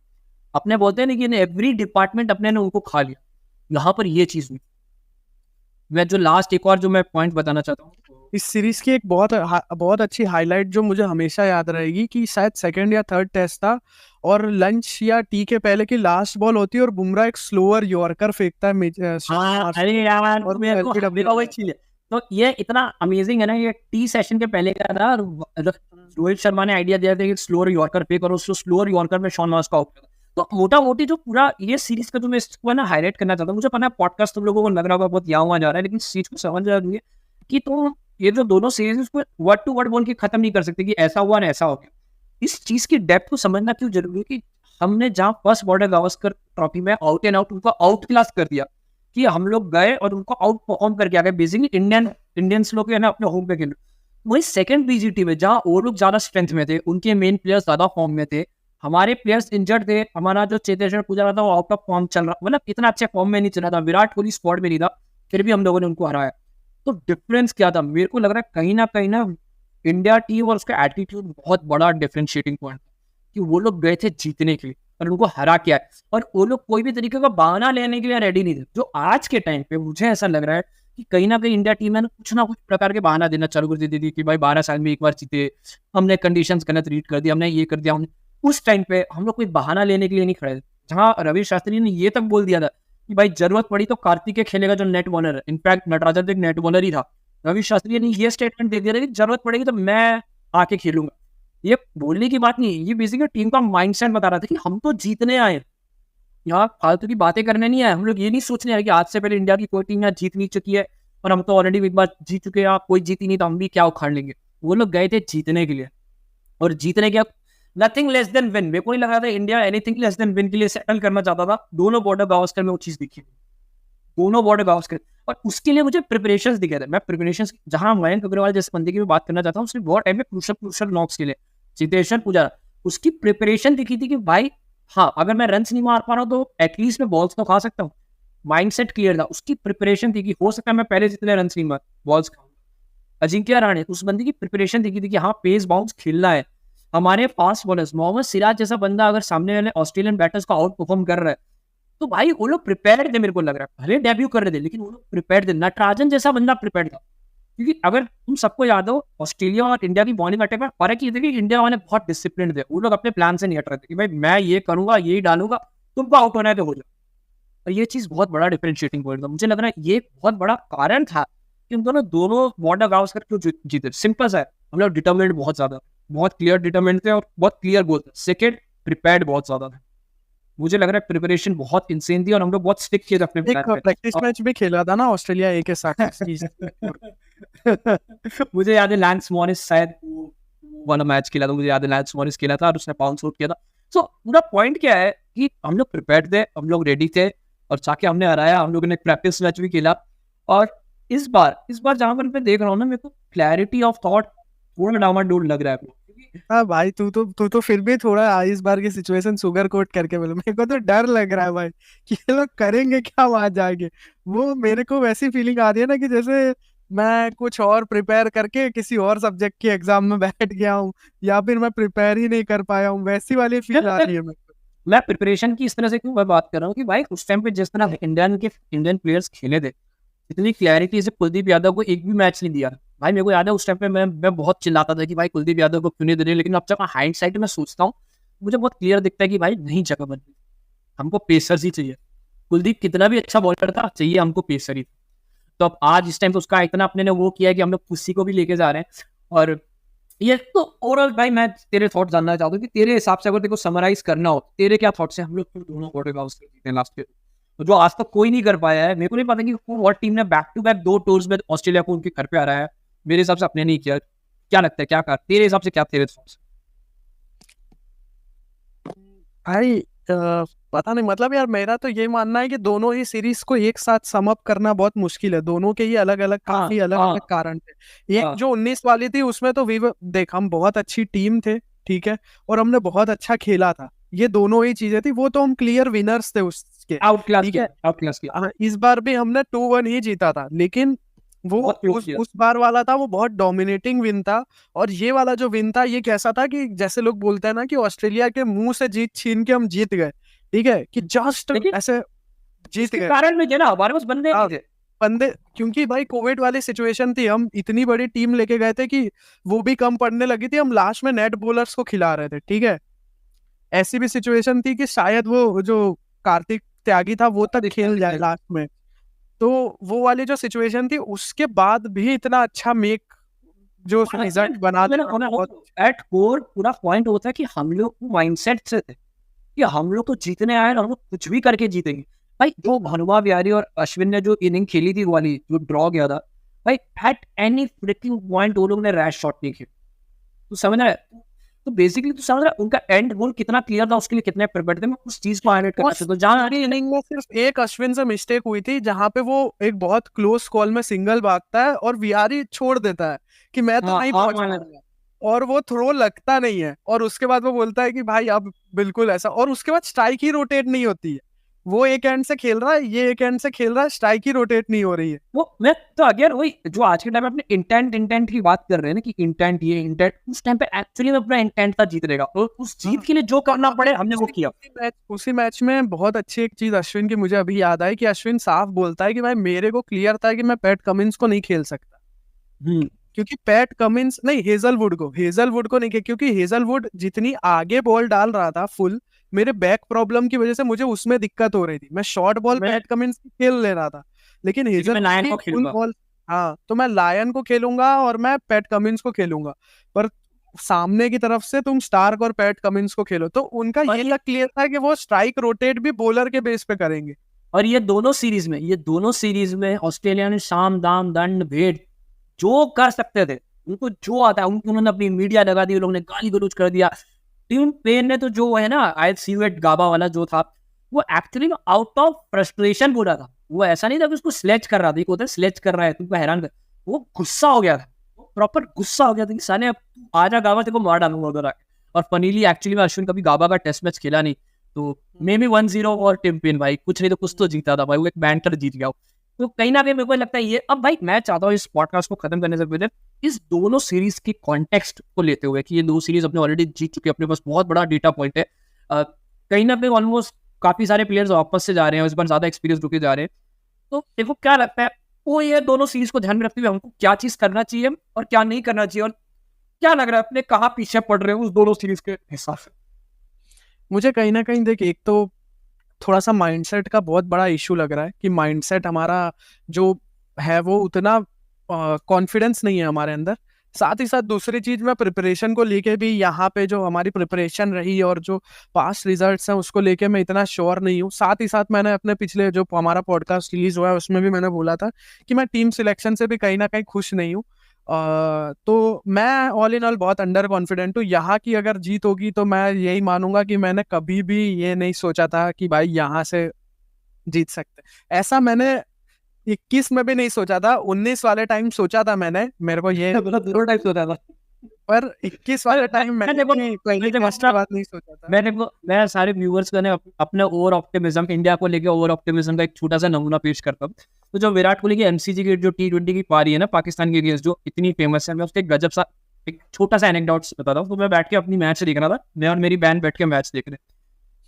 अपने बोलते हैं ना कि एवरी डिपार्टमेंट अपने ने उनको खा लिया। यहाँ पर ये चीज हुई। मैं जो लास्ट एक और जो मैं पॉइंट बताना चाहता हूँ इस सीरीज की, एक बहुत अच्छी हाईलाइट जो मुझे हमेशा याद रहेगी कि शायद सेकंड या थर्ड टेस्ट था और लंच या टी के पहले की लास्ट बॉल होती है और बुमराह एक स्लोअर यॉर्कर फेंकता है। तो ये इतना अमेजिंग है ना, ये टी सेशन के पहले का था। रोहित शर्मा ने आइडिया दिया था कि स्लोअर यॉर्कर फेंक और उसको स्लोअर यॉर्कर में शॉन मॉस का आउट किया। तो मोटा मोटी जो पूरा ये सीरीज का जो मैं इसको ना हाईलाइट करना चाहता हूँ, मुझे पता है पॉडकास्ट तुम लोगों को लग रहा होगा बहुत यहाँ जा रहा है, लेकिन चीज को समझ रहा है कि तुम ये जो दोनों सीरीज उसको वर्ड टू वर्ड बोल के खत्म नहीं कर सकते कि ऐसा हुआ ना ऐसा हो गया। इस चीज की डेप्थ को समझना क्यों जरूरी है कि हमने जहां फर्स्ट बॉर्डर गावस्कर ट्रॉफी में आउट एंड आउट उनको आउट क्लास कर दिया, कि हम लोग गए और उनको आउट परफॉर्म करके आ गए। बेसिकली इंडियंस लोग है ना अपने होम पे खेल, वही सेकंड बीजीटी में जहां और लोग ज्यादा स्ट्रेंथ में थे, उनके मेन प्लेयर्स ज्यादा फॉर्म में थे, हमारे प्लेयर्स इंजर्ड थे, हमारा जो चेतेश्वर पुजारा था वो आउट ऑफ फॉर्म चल रहा, मतलब इतना अच्छे फॉर्म में नहीं चला था, विराट कोहली स्क्वाड में नहीं था, फिर भी हम लोगों ने उनको हराया। तो डिफरेंस क्या था, मेरे को लग रहा है कहीं ना इंडिया टीम और उसका एटीट्यूड बहुत बड़ा डिफरेंशिएटिंग पॉइंट कि वो लोग गए थे जीतने के लिए और उनको हरा किया है, और वो लोग कोई भी तरीके का बहाना लेने के लिए रेडी नहीं थे। जो आज के टाइम पे मुझे ऐसा लग रहा है कि कहीं ना कहीं इंडिया टीम है ना कुछ प्रकार के बहाना देना चालू कर देती थी कि भाई 12 साल में एक बार जीते, हमने कंडीशंस गलत रीड कर दिया, हमने ये कर दिया, हमने उस टाइम पे हम लोग कोई बहाना लेने के लिए नहीं खड़े थे। जहाँ रवि शास्त्री ने ये तक बोल दिया था कि भाई जरूरत पड़ी तो कार्तिक खेलेगा जो नेट बॉलर है, इनफैक्ट नटराजन तो एक नेट बॉलर ही था, रवि शास्त्री ने ये स्टेटमेंट दे दिया था कि जरूरत पड़ेगी तो मैं आके खेलूंगा। ये बोलने की बात नहीं, ये बेसिकली टीम का माइंडसेट बता रहा था कि हम तो जीतने आए, यहाँ फालतू की बातें करने नहीं आए। हम लोग ये नहीं सोचने आए कि आज से पहले इंडिया की कोई टीम यहाँ जीत नहीं चुकी है और हम तो ऑलरेडी एक बार जीत चुके हैं, कोई जीती नहीं तो हम भी क्या उखाड़ लेंगे। वो लोग गए थे जीतने के लिए, और जीतने के नथिंग लेस देन विन। मेरे को नहीं लगा था India anything less than win के लिए सेटल करना चाहता था। दोनों बॉर्डर गावस्कर में वो चीज दिखी, दोनों बॉर्डर गावस्कर, और उसके लिए मुझे प्रिपरेशंस दिखे थे। मैं प्रिपरेशंस जहां मयंक अग्रवाल जैसे बंदे की बात करना चाहता हूँ, उसने बहुत टाइम में क्रूशल नॉक्स के लिए चेतेश्वर पुजारा, उसकी प्रिपरेशन दिखी थी कि भाई हाँ अगर मैं रन नहीं मार पा रहा हूँ तो एटलीस्ट मैं बॉल्स तो खा सकता हूँ। माइंडसेट क्लियर था, उसकी प्रिपरेशन थी कि हो सकता है मैं पहले जितने रन नहीं मार बॉल्स खाऊंगा। अजिंक्य रहाणे, उस बंदे की प्रिपरेशन दिखी थी कि हाँ पेस बाउंस खेलना है। हमारे फास्ट बॉलर्स, मोहम्मद सिराज जैसा बंदा अगर सामने वाले ऑस्ट्रेलियन बैटर्स को आउट परफॉर्म कर रहा है तो भाई वो लोग प्रिपेयर्ड थे। मेरे को लग रहा है भले डेब्यू कर रहे थे लेकिन वो लोग प्रिपेयर्ड थे। नटराजन जैसा बंदा प्रिपेयर्ड था, क्योंकि अगर तुम सबको याद हो ऑस्ट्रेलिया और इंडिया की बॉलिंग अटैक में फर्क ये था कि इंडिया वाले बहुत डिसिप्लिन थे, वो लोग अपने प्लान से नहीं हट रहे थे कि भाई मैं ये करूंगा यही डालूंगा, तुमको आउट होना है तो हो जाए। और ये चीज बहुत बड़ा डिफरेंशिएटिंग पॉइंट था। मुझे लग रहा है ये बहुत बड़ा कारण था कि उन दोनों बॉर्डर गावस्कर क्यों जीते। सिंपल सा है, हम लोग डिटर्मिनेड बहुत ज्यादा, बहुत क्लियर डिटर्मिनेड थे और बहुत क्लियर गोल था। सेकेंड, प्रिपेयर्ड बहुत ज्यादा था। मुझे लग रहा है प्रिपरेशन बहुत इंसेन थी और हम लोग बहुत स्टिक किए थे अपने प्लान पे। प्रैक्टिस मैच भी खेला था ना ऑस्ट्रेलिया ए के साथ। मुझे याद है लैंस मॉरिस शायद वाला मैच खेला था, मुझे याद है लैंस मॉरिस खेला था और उसने बाउंस आउट किया था। सो पूरा पॉइंट क्या है कि हम लोग प्रिपेयर्ड थे, हम लोग रेडी थे और जाके हमने हराया। हम लोगों ने प्रैक्टिस मैच भी खेला और इस बार जहां पर मैं देख रहा हूँ ना, मेरे को क्लैरिटी ऑफ थॉट थोड़ा डामाडोल लग रहा है। हाँ भाई, तू तो फिर भी थोड़ा इस बार की सिचुएशन सुगर कोट करके बोलो। मेरे को तो डर लग रहा है भाई कि ये लोग करेंगे क्या वहां जाके। वो मेरे को वैसी फीलिंग आ रही है ना कि जैसे मैं कुछ और प्रिपेयर करके किसी और सब्जेक्ट के एग्जाम में बैठ गया हूँ, या फिर मैं प्रिपेयर ही नहीं कर पाया हूँ, वैसी वाली फील आ रही है मेरे को। मैं प्रिपरेशन की इस तरह से क्यों मैं बात कर रहा हूँ कि भाई उस टाइम पे जिस तरह इंडियन प्लेयर्स खेले थे, इतनी क्लैरिटी से कुलदीप यादव को एक भी मैच नहीं दिया भाई। मेरे को याद है उस टाइम पे मैं बहुत चिल्लाता था कि भाई कुलदीप यादव को क्यों नहीं दे रहे, लेकिन अब जब मैं हाइंडसाइट में सोचता हूँ मुझे बहुत क्लियर दिखता है कि भाई नहीं जगह बन रही, हमको पेसर्स ही चाहिए। कुलदीप कितना भी अच्छा बॉलर था, चाहिए हमको पेसर ही। तो अब आज इस टाइम तो उसका इतना अपने ने वो किया है कि हम लोग किसी को भी लेके जा रहे हैं। और ये तो ओवरऑल भाई मैं तेरे थॉट जानना चाहता हूँ कि तेरे हिसाब से अगर तेरे को समराइज करना हो, तेरे क्या थॉट्स हैं। हम लोग दोनों क्वार्टर जीते लास्ट ईयर, जो आज तक कोई नहीं कर पाया है। मेरे को नहीं पता कि वो टीम ने बैक टू बैक 2 टूर्स में ऑस्ट्रेलिया को उनके घर पे आ रहा है, मेरे हिसाब से अपने नहीं किया। क्या लगता है क्या कर तेरे हिसाब से, क्या तेरे थॉट्स? भाई पता नहीं, मतलब यार मेरा तो ये मानना है कि दोनों ही सीरीज को एक साथ सम अप करना बहुत मुश्किल है। दोनों के ही अलग अलग काफी अलग अलग कारण थे। एक जो 19 वाली थी उसमें तो देख हम बहुत अच्छी टीम थे, ठीक है, और हमने बहुत अच्छा खेला था। ये दोनों ही चीजें थी, वो तो हम क्लियर विनर्स थे उसके, आउट क्लास किया। इस बार भी हमने 2-1 ही जीता था, लेकिन वो उस बार वाला था वो बहुत डोमिनेटिंग विन था। और ये वाला जो विन था ये कैसा था कि जैसे लोग बोलते हैं ना कि ऑस्ट्रेलिया के मुंह से जीत छीन के हम जीत गए, ठीक है, कि जस्ट ऐसे जीत गए। कारण में ना हमारे पास बंदे क्योंकि भाई कोविड वाली सिचुएशन थी, हम इतनी बड़ी टीम लेके गए थे कि वो भी कम पड़ने लगी थी। हम लास्ट में नेट बॉलर्स को खिला रहे थे, ठीक है। ऐसी भी सिचुएशन थी कि शायद वो जो कार्तिक त्यागी था वो तक खेल जाए लास्ट में। तो वो वाली जो सिचुएशन थी उसके बाद भी इतना अच्छा मेक जो रिजल्ट बना एट कोर पूरा पॉइंट होता है कि हम लोग माइंडसेट से थे कि हम लोग तो जीतने आए और हम लोग कुछ भी करके जीतेंगे। भाई जो भानुमा विहारी और अश्विन ने जो इनिंग खेली थी वाली जो ड्रॉ गया था भाई, एट एनी फ्रिकिंग पॉइंट वो लोग ने रैश शॉट नहीं खेला। तो समझ रहा है, तो बेसिकली तो समझ रहा है उनका एंड गोल कितना क्लियर था, उसके लिए कितने प्रिपेयर्ड थे। मैं उस चीज को हाईलाइट करना चाहता हूं। जहां इनिंग में सिर्फ एक अश्विन से मिस्टेक हुई थी, जहां पे वो एक बहुत क्लोज कॉल में सिंगल भागता है और विहारी छोड़ देता है कि मैं तो नहीं पहुंच पाऊंगा। और वो थ्रो लगता नहीं है, और उसके बाद वो बोलता है कि भाई अब बिल्कुल ऐसा, और उसके बाद स्ट्राइक ही रोटेट नहीं होती है। वो एक एंड से खेल रहा है, ये एक एंड से खेल रहा है, स्ट्राइक ही रोटेट नहीं हो रही है। वो मैं तो अगेन वही जो आज के टाइम में अपने इंटेंट की बात कर रहे हैं ना कि इंटेंट ये इंटेंट, उस टाइम पे एक्चुअली में अपना इंटेंट था जीतने का, और उस जीत के लिए जो करना पड़े हमने वो किया। उसी मैच में बहुत अच्छी एक चीज अश्विन की मुझे अभी याद आई, कि अश्विन साफ बोलता है कि भाई मेरे को क्लियर था कि मैं पैट कमिंस को नहीं खेल सकता, क्योंकि पैट कमिंस नहीं, हेजलवुड को नहीं खेल, क्योंकि हेजलवुड जितनी आगे बॉल डाल रहा था फुल, मेरे बैक प्रॉब्लम की वजह से मुझे उसमें दिक्कत हो रही थी। मैं शॉर्ट बॉल पैट कमिंस की खेल ले रहा था, लेकिन मैं लायन को हेजलवुड फुल खेलूंगा। बॉल, हाँ तो मैं लायन को खेलूंगा और मैं पैट कमिंस को खेलूंगा, पर सामने की तरफ से तुम स्टार्क और पैट कमिंस को खेलो। तो उनका और ये ये तक क्लियर था कि वो स्ट्राइक रोटेट भी बॉलर के बेस पे करेंगे। और ये दोनों सीरीज में ऑस्ट्रेलिया ने शाम दाम दंड भेद जो कर सकते थे, उनको जो आता है उन्होंने अपनी मीडिया लगा दी, लोगों ने गाली गलौज कर दिया। टीम पेन ने तो जो है ना, आई सी यू एट गाबा वाला जो था, वो एक्चुअली आउट ऑफ फ्रस्ट्रेशन बोला था। वो ऐसा नहीं था कि उसको स्लेच कर रहा था, होता है स्लेच कर रहा है तुमको हैरान कर, वो गुस्सा हो गया था, वो प्रॉपर गुस्सा हो गया था कि साले अब आजा गाबा तेरे को मार डालूंगा उधर आके। और फनीली एक्चुअली में अश्विन कभी गाबा का टेस्ट मैच खेला नहीं, तो मे बी 1-0 और टीम पेन भाई कुछ नहीं तो कुछ तो जीता था भाई, वो एक बैंटर जीत गया। तो कहीं ना कहीं मेरे को लगता है ये, अब भाई मैं चाहता हूँ इस पॉडकास्ट को खत्म करने से पहले इस दोनों सीरीज के कॉन्टेक्स्ट को लेते हुए कि ये दो सीरीज अपने ऑलरेडी जीत चुके, अपने पास बहुत बड़ा डेटा पॉइंट है, कहीं ना कहीं ऑलमोस्ट काफी सारे प्लेयर्स वापस से जा रहे हैं, इस बार ज्यादा एक्सपीरियंस रुके जा रहे हैं। तो देखो क्या लगता है, वो ये दोनों सीरीज को ध्यान में रखते हुए हमको क्या चीज करना चाहिए और क्या नहीं करना चाहिए, और क्या लग रहा है अपने कहाँ पीछे पड़ रहे हैं उस दोनों सीरीज के हिसाब से? मुझे कहीं ना कहीं देख, एक तो थोड़ा सा माइंडसेट का बहुत बड़ा इशू लग रहा है, कि माइंडसेट हमारा जो है वो उतना कॉन्फिडेंस नहीं है हमारे अंदर। साथ ही साथ दूसरी चीज, मैं प्रिपरेशन को लेके भी, यहाँ पे जो हमारी प्रिपरेशन रही और जो पास्ट रिजल्ट्स हैं उसको लेके मैं इतना श्योर नहीं हूँ। साथ ही साथ मैंने अपने पिछले जो हमारा पॉडकास्ट रिलीज हुआ है उसमें भी मैंने बोला था कि मैं टीम सिलेक्शन से भी कहीं ना कहीं खुश नहीं हूँ। तो मैं ऑल इन ऑल बहुत अंडर कॉन्फिडेंट हूँ। यहाँ की अगर जीत होगी तो मैं यही मानूंगा कि मैंने कभी भी ये नहीं सोचा था कि भाई यहाँ से जीत सकते। ऐसा मैंने 21 में भी नहीं सोचा था, 19 वाले टाइम सोचा था मैंने, मेरे को ये दोनों टाइप होता था। पर 21 वाले टाइम मैंने बात नहीं सोचा था। मैं सारे व्यूअर्स को अपने ओवर ऑप्टिमिज्म, इंडिया को लेके ओवर ऑप्टिमिज्म का एक छोटा सा नमूना पेश करता हूँ। तो जो विराट कोहली की एमसीजी की जो T20 की पारी है ना पाकिस्तान के अगेंस्ट, जो इतनी फेमस है, मैं उसके गजब सा एक छोटा सा एनेक्डोट्स बताता हूँ। तो मैं बैठ के अपनी मैच देख रहा था, मैं और मेरी बहन बैठ के मैच देख रहे।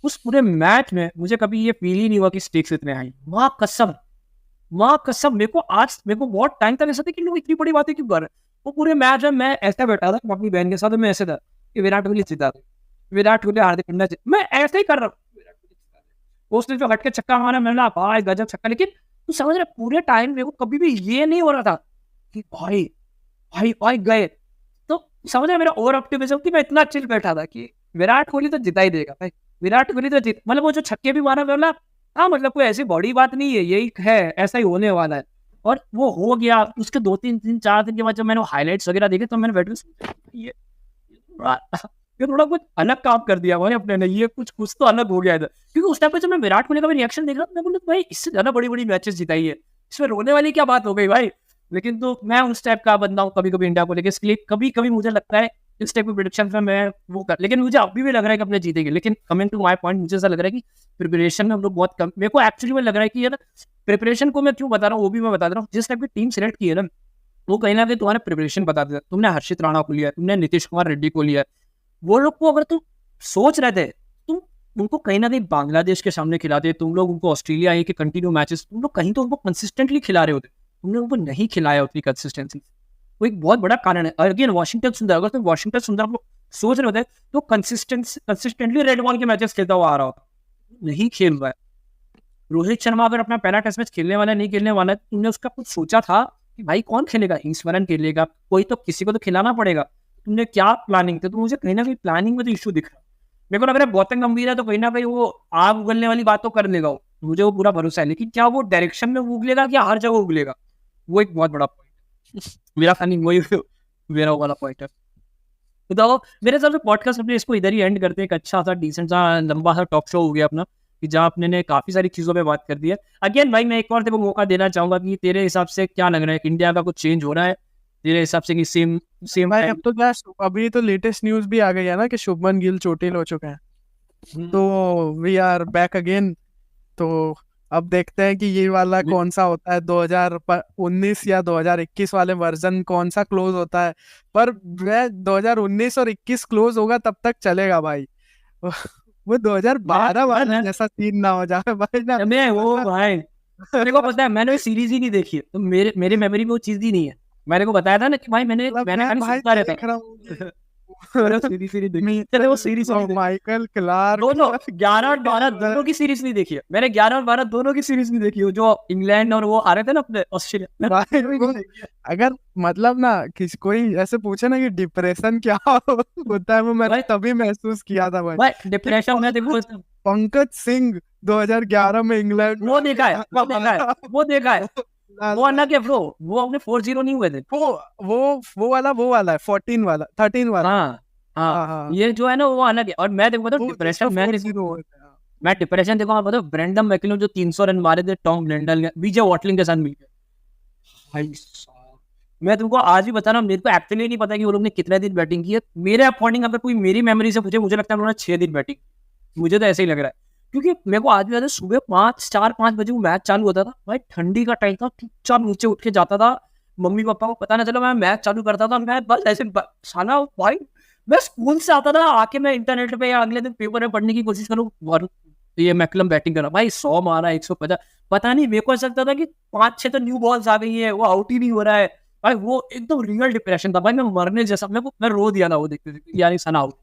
उस पूरे मैच में मुझे कभी ये फील ही नहीं हुआ कि स्टेक्स इतने हाई। माँ कसम मेरे को बहुत टाइम तक ऐसा था कि लोग इतनी बड़ी बातें क्यों कर रहे हैं। वो पूरे मैच में मैं ऐसा बैठा था अपनी बहन के साथ, मैं ऐसे था कि विराट कोहली जीता, विराट कोहली हार्दिक पांड्या, मैं ऐसे ही कर रहा हूँ। उसने जो हट के छक्का मारा, मैंने भाई गजब छक्का, लेकिन तू समझ रहा पूरे टाइम मेरे को कभी भी ये नहीं हो रहा था कि भाई भाई भाई गए। तो समझ रहे मेरा ओवर ऑप्टिमिज्म कि मैं इतना चिल बैठा था कि विराट कोहली तो जिता ही देगा भाई, विराट कोहली तो जीत, मतलब वो जो छक्के भी मारा बोला हाँ, मतलब कोई ऐसी बड़ी बात नहीं है, यही है, ऐसा ही होने वाला है। और वो हो गया। उसके 2-3-4 दिन के बाद जब मैंने हाइलाइट्स वगैरह देखे तो मैंने बैठ ये थोड़ा कुछ अलग काम कर दिया भाई अपने ने, ये कुछ तो अलग हो गया इधर। क्योंकि उस टाइम पे जब मैं विराट कोहली का भी रिएक्शन देख रहा था, मैं बोला भाई इससे ज्यादा बड़ी बड़ी मैचेस जिताई है, इसमें रोने वाली क्या बात हो गई भाई। लेकिन तो मैं उस टाइप का बंदा हूँ कभी कभी इंडिया को लेकर, इसलिए कभी कभी मुझे लगता है इस टाइप की प्रेडिक्शन में मैं वो कर, लेकिन मुझे अभी भी लग रहा है कि अपने जीतेंगे। लेकिन कमिंग टू माय पॉइंट, मुझे ऐसा लग रहा है कि प्रिपरेशन में हम लोग बहुत कम, मेरे को एक्चुअली में लग रहा है कि यार प्रिपरेशन को मैं क्यों बता रहा हूँ वो भी मैं बता रहा हूँ। जिस टाइप की टीम सेलेक्ट की है ना, वो कहीं ना कहीं तुम्हारा प्रिपरेशन बता देता। तुमने हर्षित राणा को लिया, तुमने नीतीश कुमार रेड्डी को लिया, वो लोग को अगर तुम सोच रहे थे तुम उनको कहीं ना कहीं बांग्लादेश के सामने खिलाते, तुम लोग उनको ऑस्ट्रेलिया के कंटिन्यू मैचेस तुम लोग कहीं तो उनको कंसिस्टेंटली खिला रहे होते, तुमने उनको नहीं खिलाया उतनी कंसिस्टेंसी। वो एक बहुत बड़ा कारण है। अगेन वाशिंगटन सुंदर, अगर तुम वाशिंगटन सुंदर को सोच रहे होते तो कंसिस्टेंटली रेड बॉल के मैचेस खेलता हुआ आ रहा होता, नहीं खेल रहा है। रोहित शर्मा अगर अपना पहला टेस्ट मैच खेलने वाला नहीं खेलने वाला है, तुमने उसका कुछ सोचा था कि भाई कौन खेलेगा, ईश्वरन खेलेगा, कोई तो किसी को तो खिलाना पड़ेगा। तुमने क्या प्लानिंग थी? तो मुझे कहीं ना कहीं प्लानिंग में तो इशू दिख रहा है। मेरे को लग रहा है गौतम गंभीर है तो कहीं ना कहीं वो आग उगलने वाली बात तो कर लेगा, मुझे वो पूरा भरोसा है। लेकिन क्या वो डायरेक्शन में उगलेगा क्या हर जगह उगलेगा, वो एक बहुत बड़ा पॉइंट है। मेरा प्लानिंग वही मेरा वाला पॉइंट है। तो मेरे हिसाब से पॉडकास्ट अपने इसको इधर ही एंड करते हैं। एक अच्छा सा डिसेंट सा लंबा सा टॉक शो हो गया अपना, कि जहाँ अपने ने काफी सारी चीजों पे बात कर दी है। अगेन भाई मैं एक और तेरे को मौका देना चाहूंगा कि तेरे हिसाब से क्या लग रहा है कि इंडिया का कुछ चेंज हो रहा है तेरे हिसाब से कि सेम भाई अब तो क्या, अभी तो लेटेस्ट न्यूज भी आ गई है ना कि शुभमन गिल चोटिल हो चुका है, तो वी आर बैक अगेन। तो अब देखते हैं कि ये वाला कौन सा होता है, 2019 या 2021 वाले वर्जन कौन सा क्लोज होता है। पर मैं 2019 और 21 क्लोज होगा तब तक चलेगा भाई। वो 2012 वाला जैसा सीन ना हो जाए भाई ना। मैं वो भाई मेरे को पता है, मैंने सीरीज ही नहीं देखी है, तो मेरे मेमोरी में वो चीज ही नहीं है। मैंने को बताया था ना कि भाई मैंने खाली भाई सुनता रहता देख रहा हूँ चले वो सीरीज माइकल क्लार्क दोनों 11 और 12 दोनों की सीरीज नहीं देखी है मैंने। 11 और 12 दोनों की सीरीज नहीं देखी है, जो इंग्लैंड और वो आ रहे थे ना अपने ऑस्ट्रेलिया। भाई अगर मतलब ना किसी कोई ऐसे पूछे ना कि डिप्रेशन क्या होता है, वो मैंने तभी महसूस किया था भाई। डिप्रेशन में देखो, पंकज सिंह 2011 में इंग्लैंड वो देखा है, वो देखा है, वो देखा है, वो अलग है ब्रो, वो अपने 4-0 नहीं हुए थे। वो वाला है 14 वाला 13 वाला। हाँ, ये जो है ना वो अलग है। और मैं देखो बताऊं डिप्रेशन, मैं डिप्रेशन देखो आप बताओ, ब्रेंडन मैकलम जो 300 रन मारे थे टॉम ग्लेंडल बीजे वॉटलिंग के साथ मिलकर, भाई साहब मैं तुमको आज भी बता रहा हूँ, मेरे को एक्चुअली नहीं पता कि वो लोग ने कितने दिन बैटिंग की है। मेरे अकॉर्डिंग अगर कोई मेरी मेमोरी से पूछे, मुझे लगता है उन्होंने 6 दिन बैटिंग, मुझे तो ऐसे ही लग रहा है। क्योंकि मेरे को आज भी याद है, सुबह 4-5 बजे वो मैच चालू होता था भाई, ठंडी का टाइम था, चुपचाप नीचे उठ के जाता था, मम्मी पापा को पता ना चलो, मैं मैच चालू करता था, मैं बस ऐसे साला भाई मैं स्कूल से आता था, आके मैं इंटरनेट पे या अगले दिन पेपर में पढ़ने की कोशिश करूँ, ये मैकलम बैटिंग कर रहा भाई, 100 मारा 150, पता नहीं मेरे को ऐसा लगता था कि 5-6 तो न्यू बॉल्स आ गई है, वो आउट ही नहीं हो रहा है भाई। वो एकदम रियल डिप्रेशन था भाई, मैं मरने जैसा, मैं रो दिया ना वो देखते देखते, यार सना आउट,